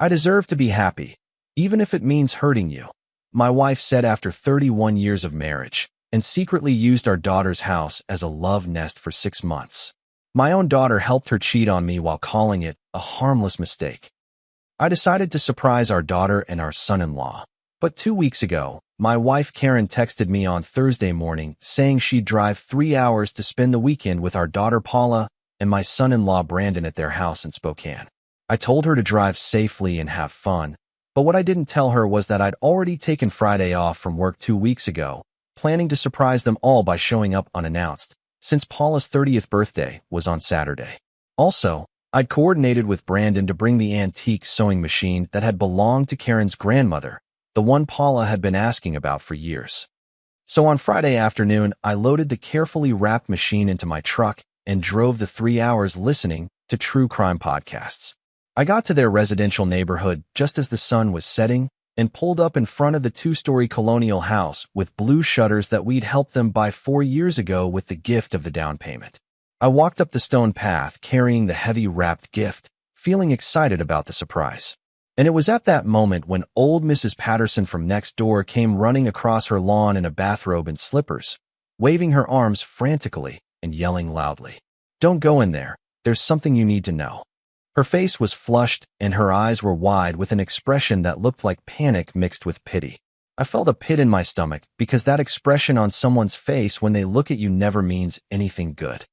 I deserve to be happy, even if it means hurting you, my wife said after 31 years of marriage, and secretly used our daughter's house as a love nest for 6 months. My own daughter helped her cheat on me while calling it a harmless mistake. I decided to surprise our daughter and our son-in-law. But 2 weeks ago, my wife Karen texted me on Thursday morning saying she'd drive 3 hours to spend the weekend with our daughter Paula and my son-in-law Brandon at their house in Spokane. I told her to drive safely and have fun, but what I didn't tell her was that I'd already taken Friday off from work 2 weeks ago, planning to surprise them all by showing up unannounced, since Paula's 30th birthday was on Saturday. Also, I'd coordinated with Brandon to bring the antique sewing machine that had belonged to Karen's grandmother, the one Paula had been asking about for years. So on Friday afternoon, I loaded the carefully wrapped machine into my truck and drove the 3 hours listening to true crime podcasts. I got to their residential neighborhood just as the sun was setting and pulled up in front of the 2-story colonial house with blue shutters that we'd helped them buy 4 years ago with the gift of the down payment. I walked up the stone path carrying the heavy wrapped gift, feeling excited about the surprise. And it was at that moment when old Mrs. Patterson from next door came running across her lawn in a bathrobe and slippers, waving her arms frantically and yelling loudly, "Don't go in there. There's something you need to know." Her face was flushed and her eyes were wide with an expression that looked like panic mixed with pity. I felt a pit in my stomach because that expression on someone's face when they look at you never means anything good.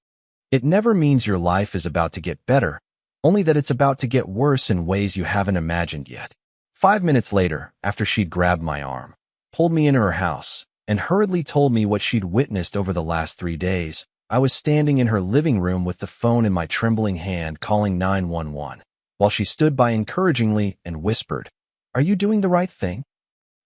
It never means your life is about to get better, only that it's about to get worse in ways you haven't imagined yet. 5 minutes later, after she'd grabbed my arm, pulled me into her house, and hurriedly told me what she'd witnessed over the last 3 days, I was standing in her living room with the phone in my trembling hand calling 911, while she stood by encouragingly and whispered, "Are you doing the right thing?"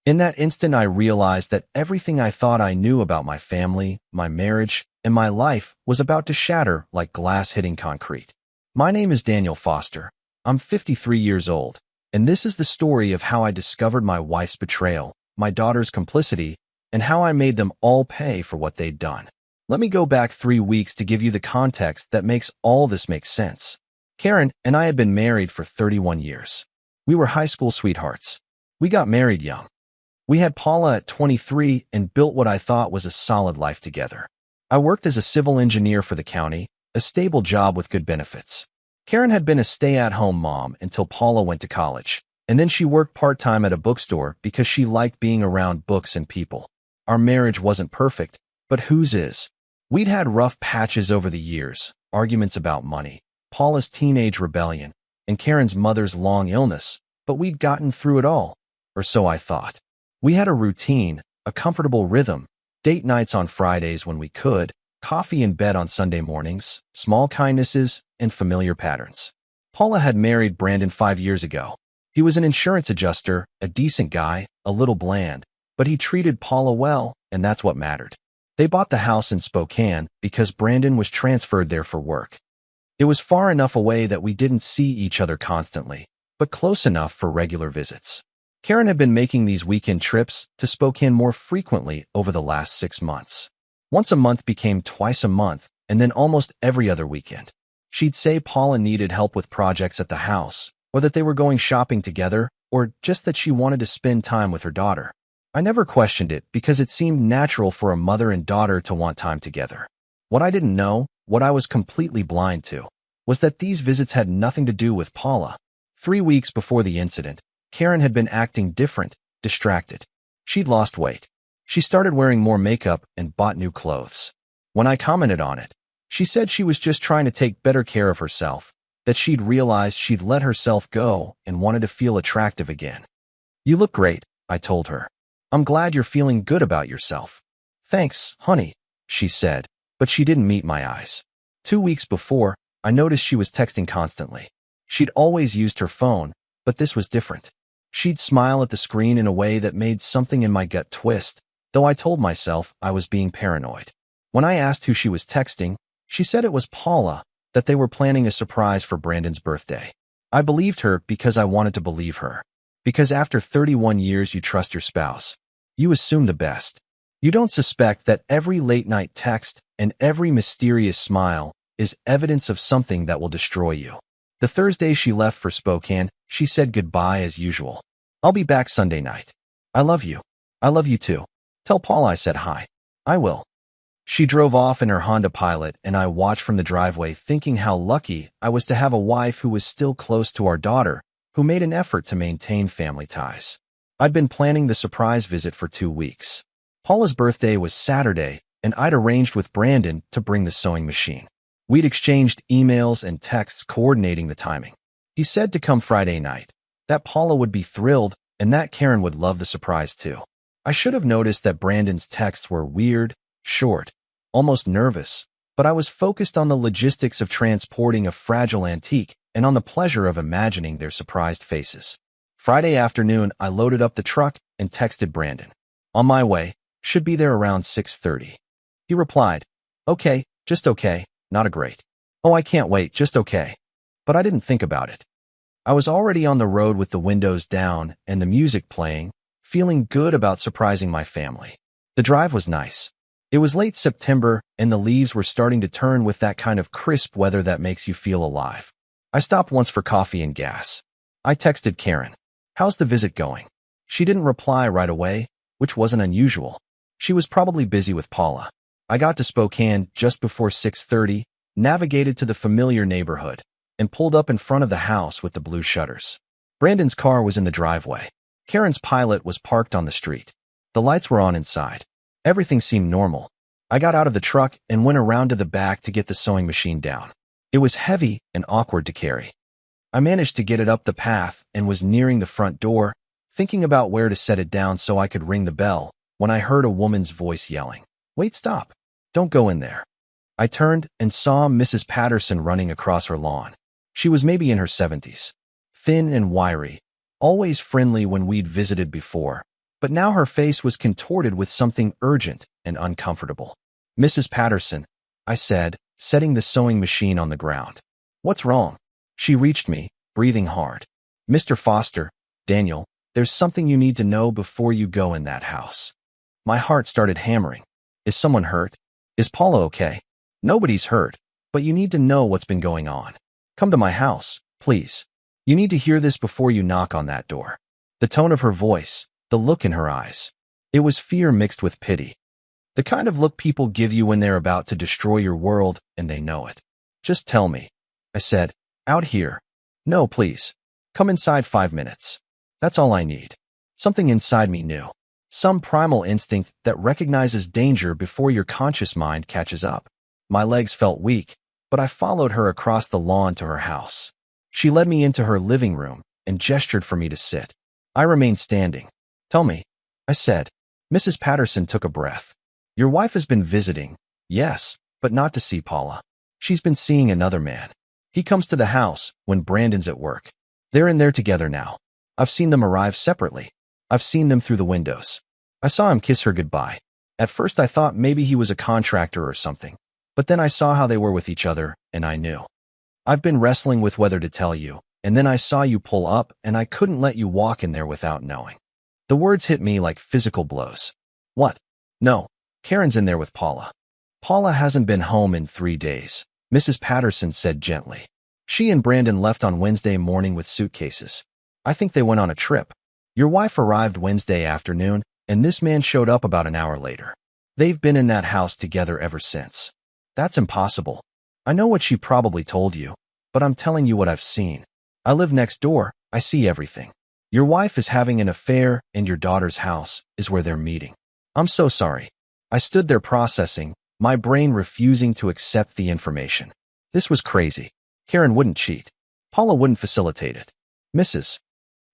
In that instant, I realized that everything I thought I knew about my family, my marriage, and my life was about to shatter like glass hitting concrete. My name is Daniel Foster. I'm 53 years old, and this is the story of how I discovered my wife's betrayal, my daughter's complicity, and how I made them all pay for what they'd done. Let me go back 3 weeks to give you the context that makes all this make sense. Karen and I had been married for 31 years. We were high school sweethearts. We got married young. We had Paula at 23 and built what I thought was a solid life together. I worked as a civil engineer for the county, a stable job with good benefits. Karen had been a stay-at-home mom until Paula went to college, and then she worked part-time at a bookstore because she liked being around books and people. Our marriage wasn't perfect, but whose is? We'd had rough patches over the years, arguments about money, Paula's teenage rebellion, and Karen's mother's long illness, but we'd gotten through it all, or so I thought. We had a routine, a comfortable rhythm, date nights on Fridays when we could, coffee in bed on Sunday mornings, small kindnesses, and familiar patterns. Paula had married Brandon 5 years ago. He was an insurance adjuster, a decent guy, a little bland, but he treated Paula well, and that's what mattered. They bought the house in Spokane because Brandon was transferred there for work. It was far enough away that we didn't see each other constantly, but close enough for regular visits. Karen had been making these weekend trips to Spokane more frequently over the last 6 months. Once a month became twice a month, and then almost every other weekend. She'd say Paula needed help with projects at the house, or that they were going shopping together, or just that she wanted to spend time with her daughter. I never questioned it because it seemed natural for a mother and daughter to want time together. What I didn't know, what I was completely blind to, was that these visits had nothing to do with Paula. 3 weeks before the incident, Karen had been acting different, distracted. She'd lost weight. She started wearing more makeup and bought new clothes. When I commented on it, she said she was just trying to take better care of herself, that she'd realized she'd let herself go and wanted to feel attractive again. "You look great," I told her. "I'm glad you're feeling good about yourself." "Thanks, honey," she said, but she didn't meet my eyes. 2 weeks before, I noticed she was texting constantly. She'd always used her phone, but this was different. She'd smile at the screen in a way that made something in my gut twist, though I told myself I was being paranoid. When I asked who she was texting, she said it was Paula, that they were planning a surprise for Brandon's birthday. I believed her because I wanted to believe her. Because after 31 years you trust your spouse. You assume the best. You don't suspect that every late-night text and every mysterious smile is evidence of something that will destroy you. The Thursday she left for Spokane, she said goodbye as usual. I'll be back Sunday night. I love you. I love you too. Tell Paula I said hi. I will. She drove off in her Honda Pilot, and I watched from the driveway thinking how lucky I was to have a wife who was still close to our daughter, who made an effort to maintain family ties. I'd been planning the surprise visit for 2 weeks. Paula's birthday was Saturday, and I'd arranged with Brandon to bring the sewing machine. We'd exchanged emails and texts coordinating the timing. He said to come Friday night, that Paula would be thrilled and that Karen would love the surprise too. I should have noticed that Brandon's texts were weird, short, almost nervous, but I was focused on the logistics of transporting a fragile antique and on the pleasure of imagining their surprised faces. Friday afternoon, I loaded up the truck and texted Brandon. On my way, should be there around 6:30. He replied, okay, just okay, not a great. Oh, I can't wait, just okay. But I didn't think about it. I was already on the road with the windows down and the music playing, feeling good about surprising my family. The drive was nice. It was late September, and the leaves were starting to turn with that kind of crisp weather that makes you feel alive. I stopped once for coffee and gas. I texted Karen, how's the visit going? She didn't reply right away, which wasn't unusual. She was probably busy with Paula. I got to Spokane just before 6:30, navigated to the familiar neighborhood, and pulled up in front of the house with the blue shutters. Brandon's car was in the driveway. Karen's Pilot was parked on the street. The lights were on inside. Everything seemed normal. I got out of the truck and went around to the back to get the sewing machine down. It was heavy and awkward to carry. I managed to get it up the path and was nearing the front door, thinking about where to set it down so I could ring the bell, when I heard a woman's voice yelling, "Wait, stop. Don't go in there." I turned and saw Mrs. Patterson running across her lawn. She was maybe in her 70s, thin and wiry, always friendly when we'd visited before, but now her face was contorted with something urgent and uncomfortable. "Mrs. Patterson," I said, setting the sewing machine on the ground. "What's wrong?" She reached me, breathing hard. "Mr. Foster, Daniel, there's something you need to know before you go in that house." My heart started hammering. Is someone hurt? Is Paula okay? Nobody's hurt, but you need to know what's been going on. Come to my house, please. You need to hear this before you knock on that door. The tone of her voice, the look in her eyes. It was fear mixed with pity. The kind of look people give you when they're about to destroy your world and they know it. "Just tell me," I said. "Out here." "No, please. Come inside 5 minutes. That's all I need." Something inside me knew. Some primal instinct that recognizes danger before your conscious mind catches up. My legs felt weak, but I followed her across the lawn to her house. She led me into her living room and gestured for me to sit. I remained standing. "Tell me," I said. Mrs. Patterson took a breath. "Your wife has been visiting." "Yes, but not to see Paula. She's been seeing another man. He comes to the house when Brandon's at work. They're in there together now. I've seen them arrive separately. I've seen them through the windows. I saw him kiss her goodbye. At first I thought maybe he was a contractor or something, but then I saw how they were with each other, and I knew. I've been wrestling with whether to tell you, and then I saw you pull up, and I couldn't let you walk in there without knowing." The words hit me like physical blows. "What?" "No, Karen's in there with Paula." "Paula hasn't been home in 3 days," Mrs. Patterson said gently. "She and Brandon left on Wednesday morning with suitcases. I think they went on a trip. Your wife arrived Wednesday afternoon, and this man showed up about an hour later. They've been in that house together ever since." "That's impossible. I know what she probably told you, but I'm telling you what I've seen. I live next door. I see everything. Your wife is having an affair, and your daughter's house is where they're meeting." "I'm so sorry." I stood there processing, my brain refusing to accept the information. This was crazy. Karen wouldn't cheat. Paula wouldn't facilitate it. Mrs.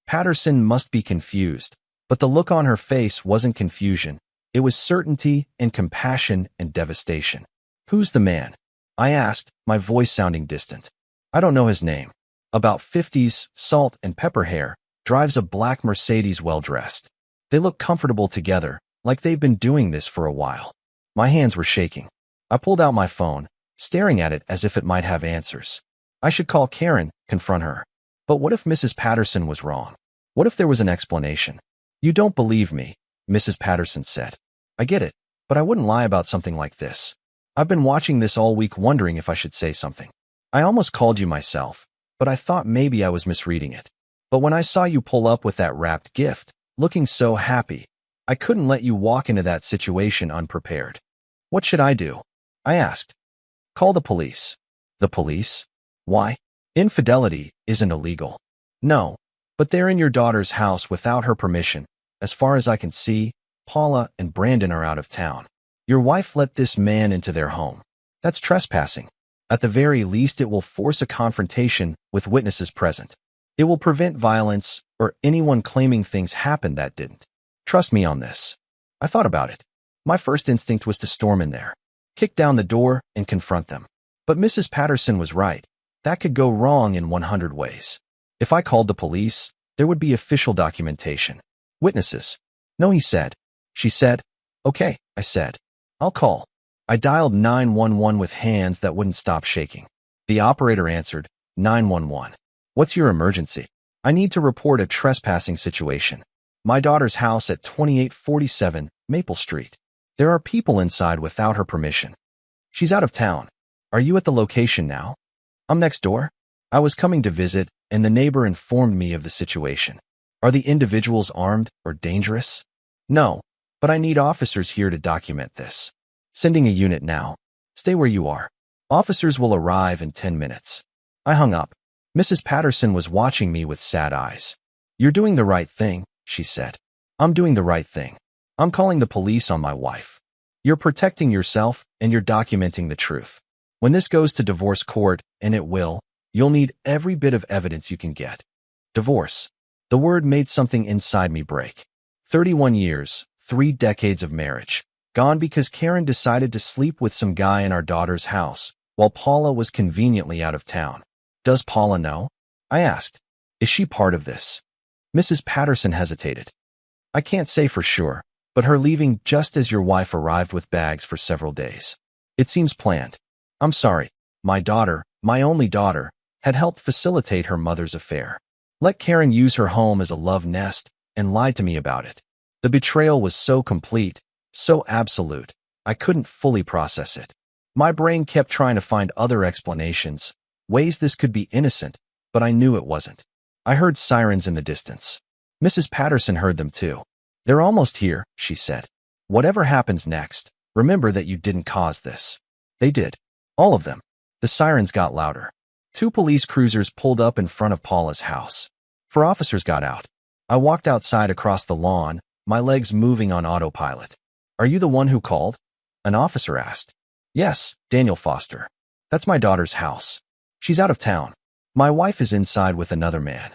Patterson must be confused, but the look on her face wasn't confusion. It was certainty and compassion and devastation. "Who's the man?" I asked, my voice sounding distant. "I don't know his name. About 50s, salt and pepper hair, drives a black Mercedes well-dressed. They look comfortable together, like they've been doing this for a while." My hands were shaking. I pulled out my phone, staring at it as if it might have answers. I should call Karen, confront her. But what if Mrs. Patterson was wrong? What if there was an explanation? "You don't believe me," Mrs. Patterson said. "I get it, but I wouldn't lie about something like this. I've been watching this all week wondering if I should say something. I almost called you myself. but I thought maybe I was misreading it. But when I saw you pull up with that wrapped gift, looking so happy, I couldn't let you walk into that situation unprepared. What should I do? I asked. Call the police. The police? Why? Infidelity isn't illegal. No, but they're in your daughter's house without her permission. As far as I can see, Paula and Brandon are out of town. Your wife let this man into their home. That's trespassing. At the very least, it will force a confrontation with witnesses present. It will prevent violence or anyone claiming things happened that didn't. Trust me on this. I thought about it. My first instinct was to storm in there, kick down the door, and confront them. But Mrs. Patterson was right. That could go wrong in 100 ways. If I called the police, there would be official documentation. Witnesses. No, he said. She said. Okay, I said. I'll call. I dialed 911 with hands that wouldn't stop shaking. The operator answered, 911. What's your emergency? I need to report a trespassing situation. My daughter's house at 2847 Maple Street. There are people inside without her permission. She's out of town. Are you at the location now? I'm next door. I was coming to visit, and the neighbor informed me of the situation. Are the individuals armed or dangerous? No, but I need officers here to document this. Sending a unit now. Stay where you are. Officers will arrive in 10 minutes. I hung up. Mrs. Patterson was watching me with sad eyes. You're doing the right thing, she said. I'm doing the right thing. I'm calling the police on my wife. You're protecting yourself and you're documenting the truth. When this goes to divorce court, and it will, you'll need every bit of evidence you can get. Divorce. The word made something inside me break. 31 years, 3 decades of marriage. Gone because Karen decided to sleep with some guy in our daughter's house, while Paula was conveniently out of town. Does Paula know? I asked. Is she part of this? Mrs. Patterson hesitated. I can't say for sure, but her leaving just as your wife arrived with bags for several days. It seems planned. I'm sorry. My daughter, my only daughter, had helped facilitate her mother's affair. Let Karen use her home as a love nest and lied to me about it. The betrayal was so complete, so absolute, I couldn't fully process it. My brain kept trying to find other explanations, ways this could be innocent, but I knew it wasn't. I heard sirens in the distance. Mrs. Patterson heard them too. They're almost here, she said. Whatever happens next, remember that you didn't cause this. They did. All of them. The sirens got louder. 2 police cruisers pulled up in front of Paula's house. 4 officers got out. I walked outside across the lawn, my legs moving on autopilot. Are you the one who called? An officer asked. Yes, Daniel Foster. That's my daughter's house. She's out of town. My wife is inside with another man.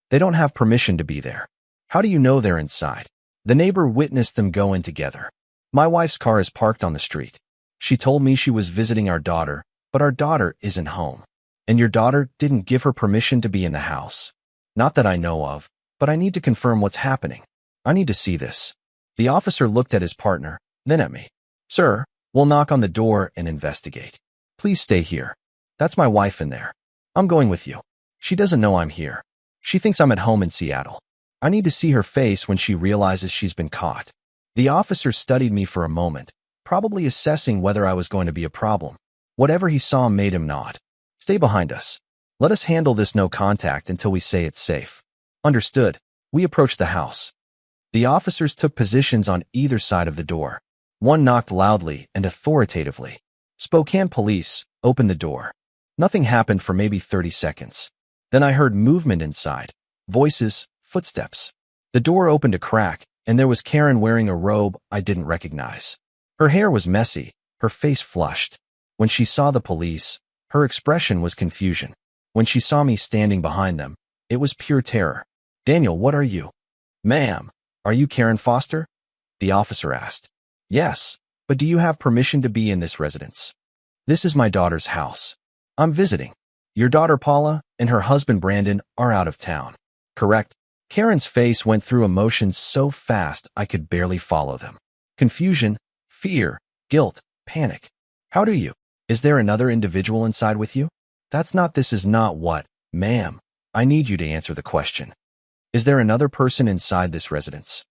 They don't have permission to be there. How do you know they're inside? The neighbor witnessed them go in together. My wife's car is parked on the street. She told me she was visiting our daughter, but our daughter isn't home. And your daughter didn't give her permission to be in the house. Not that I know of, but I need to confirm what's happening. I need to see this. The officer looked at his partner, then at me. Sir, we'll knock on the door and investigate. Please stay here. That's my wife in there. I'm going with you. She doesn't know I'm here. She thinks I'm at home in Seattle. I need to see her face when she realizes she's been caught. The officer studied me for a moment, probably assessing whether I was going to be a problem. Whatever he saw made him nod. Stay behind us. Let us handle this no contact until we say it's safe. Understood. We approached the house. The officers took positions on either side of the door. One knocked loudly and authoritatively. Spokane police, open the door. Nothing happened for maybe 30 seconds. Then I heard movement inside. Voices, footsteps. The door opened a crack, and there was Karen wearing a robe I didn't recognize. Her hair was messy, her face flushed. When she saw the police, her expression was confusion. When she saw me standing behind them, it was pure terror. Daniel, what are you? Ma'am, are you Karen Foster? The officer asked. Yes, but do you have permission to be in this residence? This is my daughter's house. I'm visiting. Your daughter Paula and her husband Brandon are out of town. Correct? Karen's face went through emotions so fast I could barely follow them. Confusion, fear, guilt, panic. How do you? Is there another individual inside with you? This is not what, ma'am. I need you to answer the question. Is there another person inside this residence?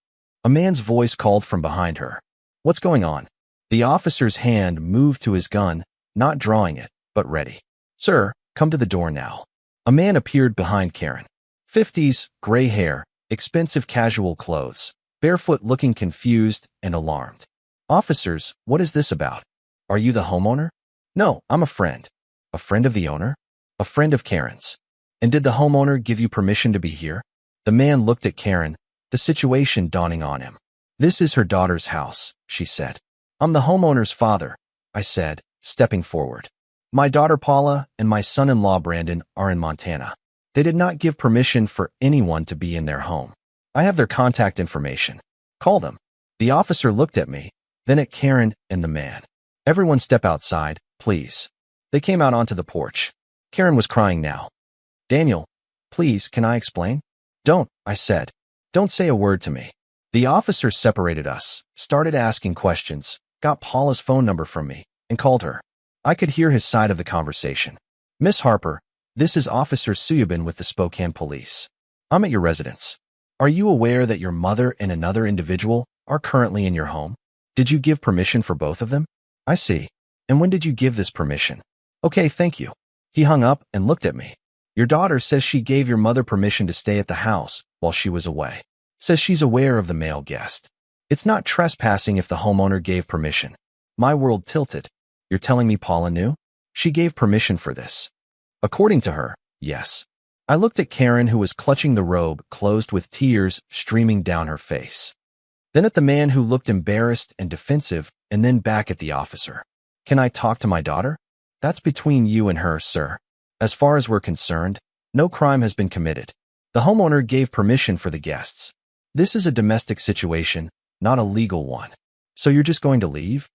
A man's voice called from behind her. What's going on? The officer's hand moved to his gun, not drawing it, but ready. Sir, come to the door now. A man appeared behind Karen. 50s, gray hair, expensive casual clothes, barefoot, looking confused and alarmed. "Officers, what is this about? Are you the homeowner?" "No, I'm a friend." "A friend of the owner?" "A friend of Karen's." "And did the homeowner give you permission to be here?" The man looked at Karen, the situation dawning on him. "This is her daughter's house," she said. "I'm the homeowner's father," I said, stepping forward. "My daughter Paula and my son-in-law Brandon are in Montana. They did not give permission for anyone to be in their home. I have their contact information. Call them." The officer looked at me, then at Karen and the man. "Everyone step outside, please." They came out onto the porch. Karen was crying now. "Daniel, please, can I explain?" "Don't," I said. "Don't say a word to me." The officers separated us, started asking questions, got Paula's phone number from me, and called her. I could hear his side of the conversation. "Miss Harper, this is Officer Suyabin with the Spokane Police. I'm at your residence. Are you aware that your mother and another individual are currently in your home? Did you give permission for both of them?" "I see. And when did you give this permission?" "Okay, thank you." He hung up and looked at me. "Your daughter says she gave your mother permission to stay at the house while she was away. Says she's aware of the male guest. It's not trespassing if the homeowner gave permission." My world tilted. "You're telling me Paula knew? She gave permission for this?" "According to her, yes." I looked at Karen, who was clutching the robe, closed with tears streaming down her face. Then at the man, who looked embarrassed and defensive, and then back at the officer. "Can I talk to my daughter?" "That's between you and her, sir. As far as we're concerned, no crime has been committed. The homeowner gave permission for the guests. This is a domestic situation, not a legal one. So you're just going to leave?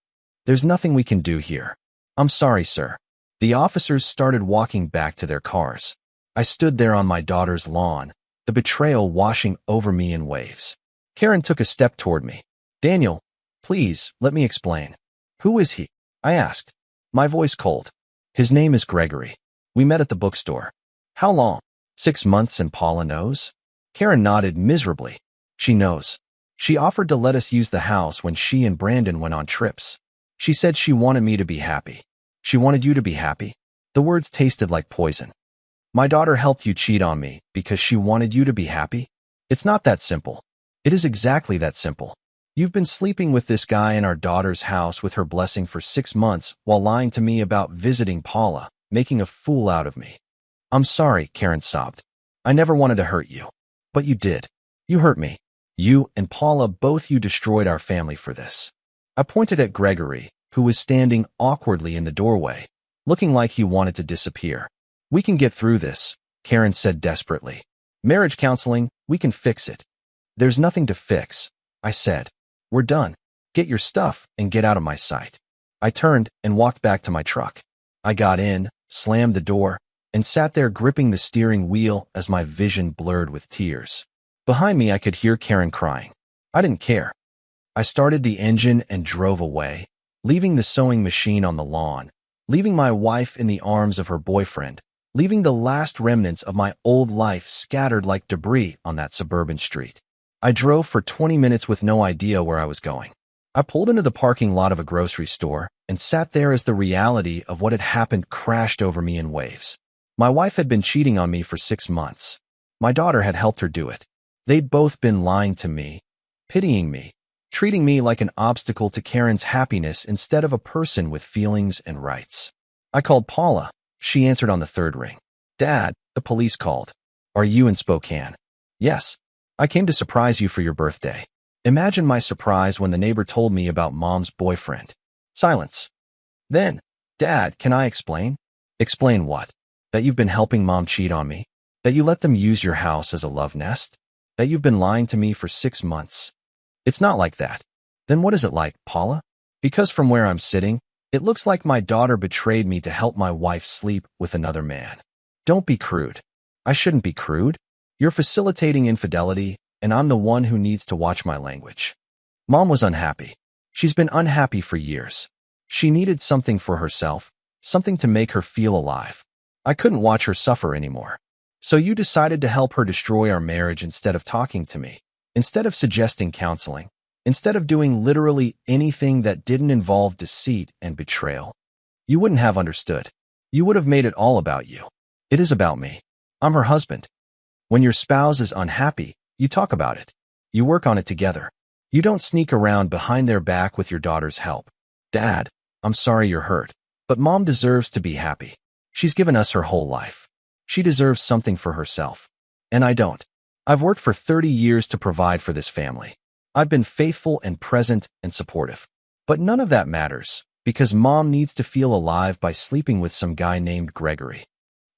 There's nothing we can do here." "I'm sorry, sir." The officers started walking back to their cars. I stood there on my daughter's lawn, the betrayal washing over me in waves. Karen took a step toward me. "Daniel, please, let me explain." "Who is he?" I asked, my voice cold. "His name is Gregory. We met at the bookstore." "How long?" 6 months, and Paula knows?" Karen nodded miserably. "She knows. She offered to let us use the house when she and Brandon went on trips. She said she wanted me to be happy." "She wanted you to be happy?" The words tasted like poison. "My daughter helped you cheat on me because she wanted you to be happy? It's not that simple." "It is exactly that simple. You've been sleeping with this guy in our daughter's house with her blessing for 6 months while lying to me about visiting Paula, making a fool out of me." "I'm sorry," Karen sobbed. "I never wanted to hurt you. But you did. You hurt me. You and Paula, both you destroyed our family for this." I pointed at Gregory, who was standing awkwardly in the doorway, looking like he wanted to disappear. "We can get through this," Karen said desperately. "Marriage counseling, we can fix it." "There's nothing to fix," I said. "We're done. Get your stuff and get out of my sight." I turned and walked back to my truck. I got in, slammed the door, and sat there gripping the steering wheel as my vision blurred with tears. Behind me, I could hear Karen crying. I didn't care. I started the engine and drove away, leaving the sewing machine on the lawn, leaving my wife in the arms of her boyfriend, leaving the last remnants of my old life scattered like debris on that suburban street. I drove for 20 minutes with no idea where I was going. I pulled into the parking lot of a grocery store and sat there as the reality of what had happened crashed over me in waves. My wife had been cheating on me for 6 months. My daughter had helped her do it. They'd both been lying to me, pitying me, treating me like an obstacle to Karen's happiness instead of a person with feelings and rights. I called Paula. She answered on the 3rd ring. "Dad, the police called. Are you in Spokane?" "Yes. I came to surprise you for your birthday." Imagine my surprise when the neighbor told me about Mom's boyfriend. Silence. Then, "Dad, can I explain?" "Explain what?" "That you've been helping Mom cheat on me? That you let them use your house as a love nest? That you've been lying to me for 6 months?" "It's not like that." "Then what is it like, Paula?" "Because from where I'm sitting, it looks like my daughter betrayed me to help my wife sleep with another man." "Don't be crude." "I shouldn't be crude. You're facilitating infidelity, and I'm the one who needs to watch my language." Mom was unhappy. She's been unhappy for years. She needed something for herself, something to make her feel alive. I couldn't watch her suffer anymore. "So you decided to help her destroy our marriage instead of talking to me, instead of suggesting counseling, instead of doing literally anything that didn't involve deceit and betrayal. You wouldn't have understood. You would have made it all about you." "It is about me." I'm her husband. When your spouse is unhappy, you talk about it. You work on it together. You don't sneak around behind their back with your daughter's help. Dad, I'm sorry you're hurt, but Mom deserves to be happy. She's given us her whole life. She deserves something for herself. And I don't. I've worked for 30 years to provide for this family. I've been faithful and present and supportive. But none of that matters, because Mom needs to feel alive by sleeping with some guy named Gregory.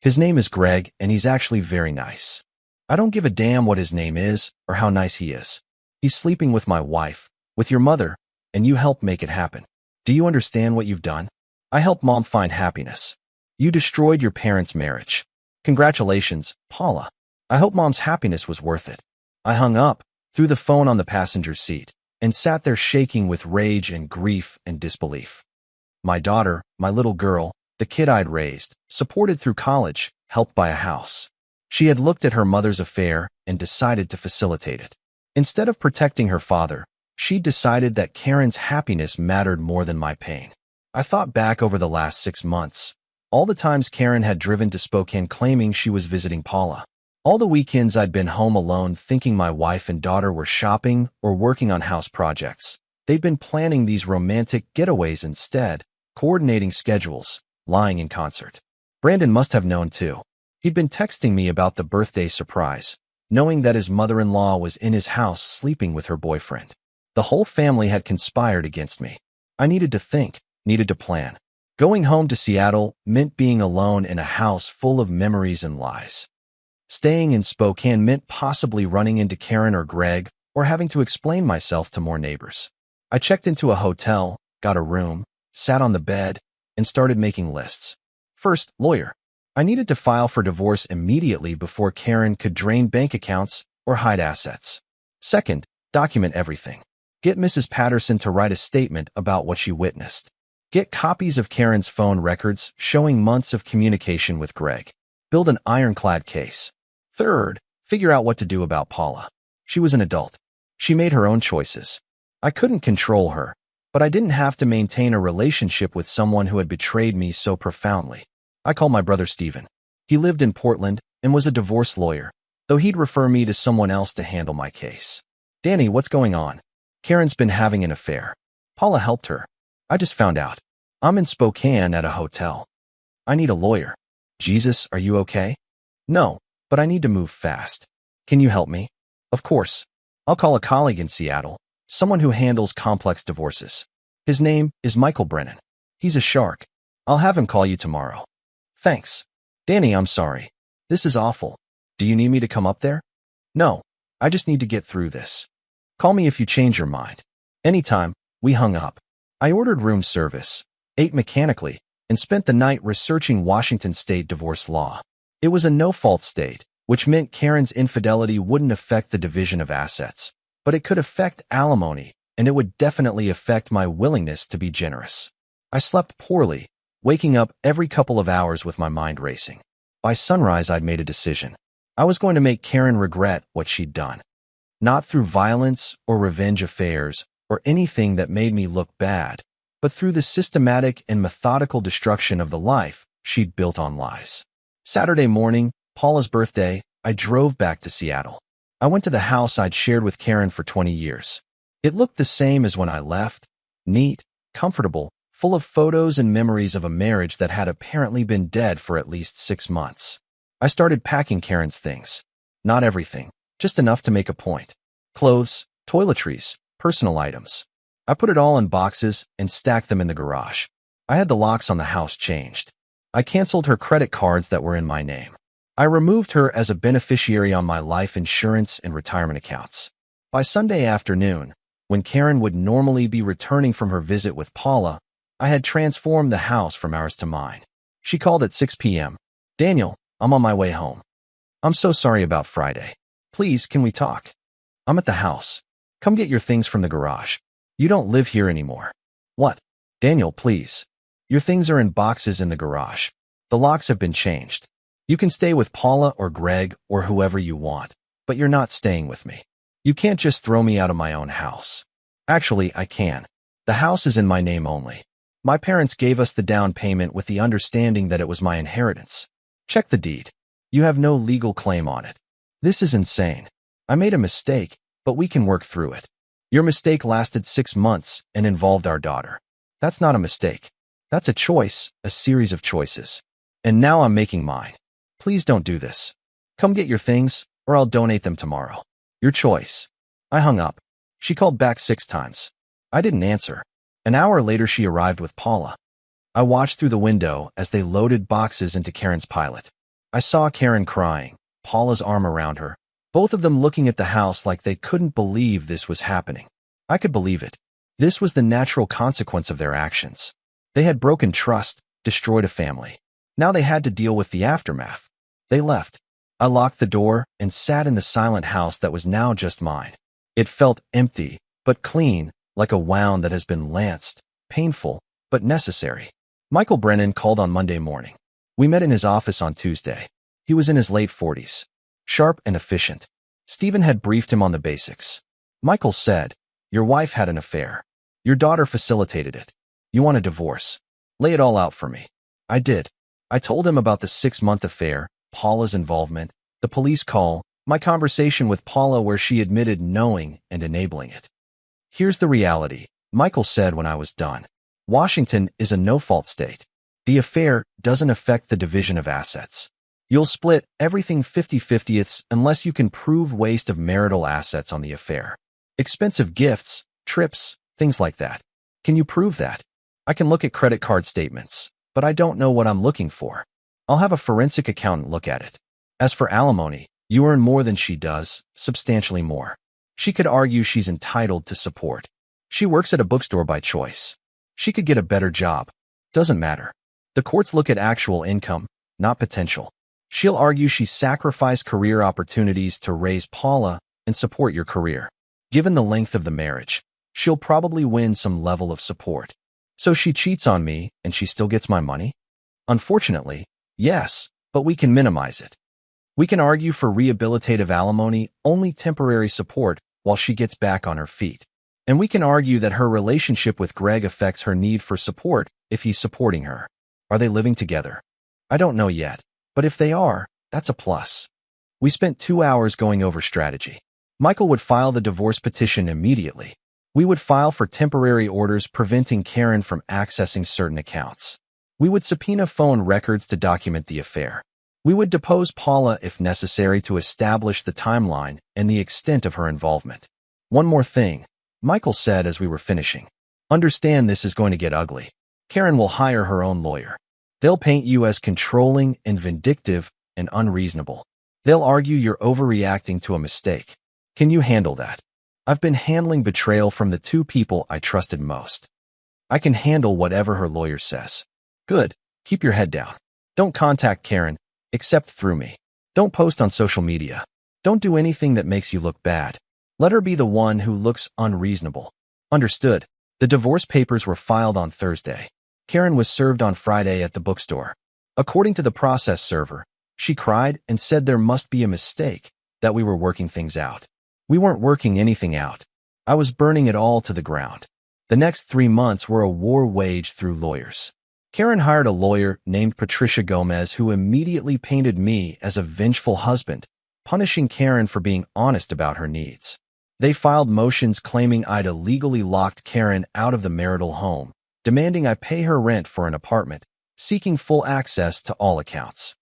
His name is Greg, and he's actually very nice. I don't give a damn what his name is or how nice he is. He's sleeping with my wife, with your mother, and you helped make it happen. Do you understand what you've done? I helped Mom find happiness. You destroyed your parents' marriage. Congratulations, Paula. I hope Mom's happiness was worth it. I hung up, threw the phone on the passenger seat, and sat there shaking with rage and grief and disbelief. My daughter, my little girl, the kid I'd raised, supported through college, helped buy a house. She had looked at her mother's affair and decided to facilitate it. Instead of protecting her father, she decided that Karen's happiness mattered more than my pain. I thought back over the last 6 months. All the times Karen had driven to Spokane claiming she was visiting Paula. All the weekends I'd been home alone thinking my wife and daughter were shopping or working on house projects. They'd been planning these romantic getaways instead, coordinating schedules, lying in concert. Brandon must have known too. He'd been texting me about the birthday surprise, knowing that his mother-in-law was in his house sleeping with her boyfriend. The whole family had conspired against me. I needed to think, needed to plan. Going home to Seattle meant being alone in a house full of memories and lies. Staying in Spokane meant possibly running into Karen or Greg or having to explain myself to more neighbors. I checked into a hotel, got a room, sat on the bed, and started making lists. First, lawyer. I needed to file for divorce immediately before Karen could drain bank accounts or hide assets. Second, document everything. Get Mrs. Patterson to write a statement about what she witnessed. Get copies of Karen's phone records showing months of communication with Greg. Build an ironclad case. Third, figure out what to do about Paula. She was an adult. She made her own choices. I couldn't control her, but I didn't have to maintain a relationship with someone who had betrayed me so profoundly. I called my brother Stephen. He lived in Portland and was a divorce lawyer, though he'd refer me to someone else to handle my case. Danny, what's going on? Karen's been having an affair. Paula helped her. I just found out. I'm in Spokane at a hotel. I need a lawyer. Jesus, are you okay? No, but I need to move fast. Can you help me? Of course. I'll call a colleague in Seattle, someone who handles complex divorces. His name is Michael Brennan. He's a shark. I'll have him call you tomorrow. Thanks. Danny, I'm sorry. This is awful. Do you need me to come up there? No, I just need to get through this. Call me if you change your mind. Anytime. We hung up. I ordered room service, ate mechanically, and spent the night researching Washington state divorce law. It was a no-fault state, which meant Karen's infidelity wouldn't affect the division of assets, but it could affect alimony, and it would definitely affect my willingness to be generous. I slept poorly, waking up every couple of hours with my mind racing. By sunrise, I'd made a decision. I was going to make Karen regret what she'd done. Not through violence or revenge affairs or anything that made me look bad, but through the systematic and methodical destruction of the life she'd built on lies. Saturday morning, Paula's birthday, I drove back to Seattle. I went to the house I'd shared with Karen for 20 years. It looked the same as when I left, neat, comfortable, full of photos and memories of a marriage that had apparently been dead for at least 6 months. I started packing Karen's things. Not everything, just enough to make a point. Clothes, toiletries, personal items. I put it all in boxes and stacked them in the garage. I had the locks on the house changed. I canceled her credit cards that were in my name. I removed her as a beneficiary on my life insurance and retirement accounts. By Sunday afternoon, when Karen would normally be returning from her visit with Paula, I had transformed the house from ours to mine. She called at 6 p.m. Daniel, I'm on my way home. I'm so sorry about Friday. Please, can we talk? I'm at the house. Come get your things from the garage. You don't live here anymore. What? Daniel, please. Your things are in boxes in the garage. The locks have been changed. You can stay with Paula or Greg or whoever you want, but you're not staying with me. You can't just throw me out of my own house. Actually, I can. The house is in my name only. My parents gave us the down payment with the understanding that it was my inheritance. Check the deed. You have no legal claim on it. This is insane. I made a mistake, but we can work through it. Your mistake lasted 6 months and involved our daughter. That's not a mistake. That's a choice, a series of choices. And now I'm making mine. Please don't do this. Come get your things, or I'll donate them tomorrow. Your choice. I hung up. She called back 6 times. I didn't answer. An hour later, she arrived with Paula. I watched through the window as they loaded boxes into Karen's Pilot. I saw Karen crying, Paula's arm around her, both of them looking at the house like they couldn't believe this was happening. I could believe it. This was the natural consequence of their actions. They had broken trust, destroyed a family. Now they had to deal with the aftermath. They left. I locked the door and sat in the silent house that was now just mine. It felt empty, but clean, like a wound that has been lanced, painful, but necessary. Michael Brennan called on Monday morning. We met in his office on Tuesday. He was in his late 40s, sharp and efficient. Stephen had briefed him on the basics. Michael said, "Your wife had an affair. Your daughter facilitated it. You want a divorce. Lay it all out for me." I did. I told him about the 6-month affair, Paula's involvement, the police call, my conversation with Paula where she admitted knowing and enabling it. "Here's the reality," Michael said when I was done. "Washington is a no-fault state. The affair doesn't affect the division of assets. You'll split everything 50-50ths unless you can prove waste of marital assets on the affair. Expensive gifts, trips, things like that. Can you prove that? I can look at credit card statements, but I don't know what I'm looking for. I'll have a forensic accountant look at it. As for alimony, you earn more than she does, substantially more. She could argue she's entitled to support. She works at a bookstore by choice. She could get a better job. Doesn't matter. The courts look at actual income, not potential. She'll argue she sacrificed career opportunities to raise Paula and support your career. Given the length of the marriage, she'll probably win some level of support. So she cheats on me and she still gets my money? Unfortunately, yes, but we can minimize it. We can argue for rehabilitative alimony, only temporary support while she gets back on her feet. And we can argue that her relationship with Greg affects her need for support if he's supporting her. Are they living together? I don't know yet, but if they are, that's a plus. We spent 2 hours going over strategy. Michael would file the divorce petition immediately. We would file for temporary orders preventing Karen from accessing certain accounts. We would subpoena phone records to document the affair. We would depose Paula if necessary to establish the timeline and the extent of her involvement. One more thing, Michael said as we were finishing. Understand this is going to get ugly. Karen will hire her own lawyer. They'll paint you as controlling and vindictive and unreasonable. They'll argue you're overreacting to a mistake. Can you handle that? I've been handling betrayal from the 2 people I trusted most. I can handle whatever her lawyer says. Good. Keep your head down. Don't contact Karen, except through me. Don't post on social media. Don't do anything that makes you look bad. Let her be the one who looks unreasonable. Understood. The divorce papers were filed on Thursday. Karen was served on Friday at the bookstore. According to the process server, she cried and said there must be a mistake, that we were working things out. We weren't working anything out. I was burning it all to the ground. The next 3 months were a war waged through lawyers. Karen hired a lawyer named Patricia Gomez who immediately painted me as a vengeful husband, punishing Karen for being honest about her needs. They filed motions claiming I'd illegally locked Karen out of the marital home, demanding I pay her rent for an apartment, seeking full access to all accounts.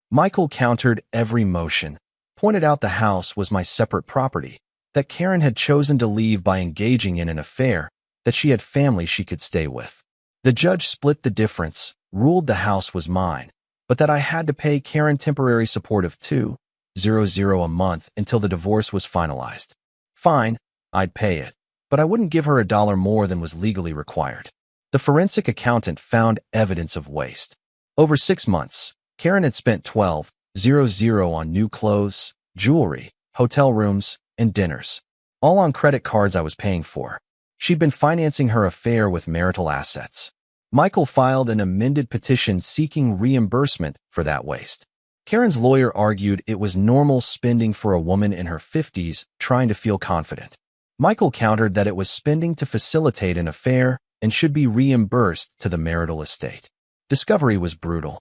Michael countered every motion, pointed out the house was my separate property, that Karen had chosen to leave by engaging in an affair, that she had family she could stay with. The judge split the difference, ruled the house was mine, but that I had to pay Karen temporary support of $200 a month until the divorce was finalized. Fine, I'd pay it, but I wouldn't give her $1 more than was legally required. The forensic accountant found evidence of waste. Over 6 months, Karen had spent $1,200 on new clothes, jewelry, hotel rooms, and dinners, all on credit cards I was paying for. She'd been financing her affair with marital assets. Michael filed an amended petition seeking reimbursement for that waste. Karen's lawyer argued it was normal spending for a woman in her 50s trying to feel confident. Michael countered that it was spending to facilitate an affair and should be reimbursed to the marital estate. Discovery was brutal.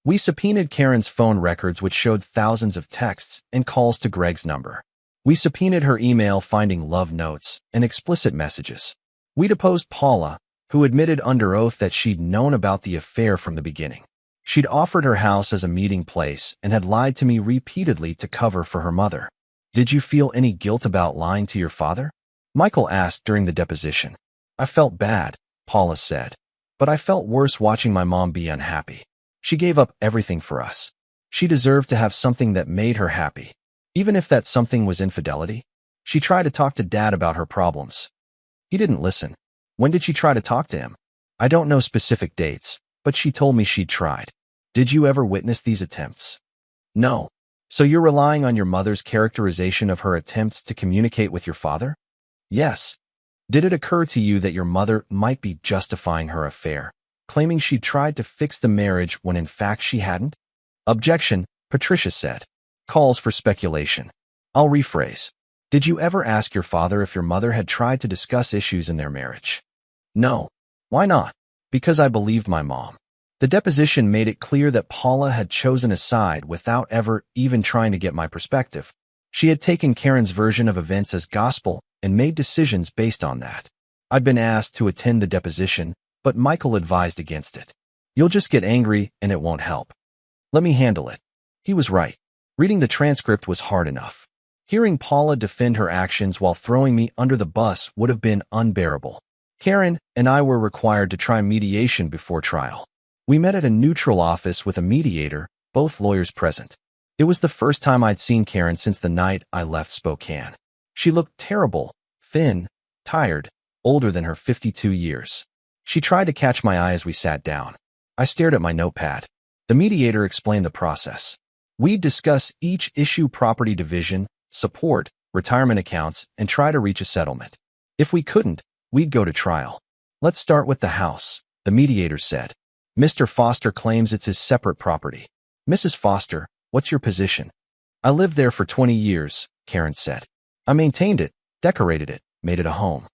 We subpoenaed Karen's phone records, which showed thousands of texts and calls to Greg's number. We subpoenaed her email, finding love notes and explicit messages. We deposed Paula, who admitted under oath that she'd known about the affair from the beginning. She'd offered her house as a meeting place and had lied to me repeatedly to cover for her mother. Did you feel any guilt about lying to your father? Michael asked during the deposition. I felt bad, Paula said, but I felt worse watching my mom be unhappy. She gave up everything for us. She deserved to have something that made her happy, even if that something was infidelity. She tried to talk to Dad about her problems. He didn't listen. When did she try to talk to him? I don't know specific dates, but she told me she'd tried. Did you ever witness these attempts? No. So you're relying on your mother's characterization of her attempts to communicate with your father? Yes. Did it occur to you that your mother might be justifying her affair, claiming she tried to fix the marriage when in fact she hadn't? Objection, Patricia said. Calls for speculation. I'll rephrase. Did you ever ask your father if your mother had tried to discuss issues in their marriage? No. Why not? Because I believed my mom. The deposition made it clear that Paula had chosen a side without ever even trying to get my perspective. She had taken Karen's version of events as gospel and made decisions based on that. I'd been asked to attend the deposition, but Michael advised against it. You'll just get angry and it won't help. Let me handle it. He was right. Reading the transcript was hard enough. Hearing Paula defend her actions while throwing me under the bus would have been unbearable. Karen and I were required to try mediation before trial. We met at a neutral office with a mediator, both lawyers present. It was the first time I'd seen Karen since the night I left Spokane. She looked terrible, thin, tired, older than her 52 years. She tried to catch my eye as we sat down. I stared at my notepad. The mediator explained the process. We'd discuss each issue: property division, support, retirement accounts, and try to reach a settlement. If we couldn't, we'd go to trial. Let's start with the house, the mediator said. Mr. Foster claims it's his separate property. Mrs. Foster, what's your position? I lived there for 20 years, Karen said. I maintained it, decorated it, made it a home.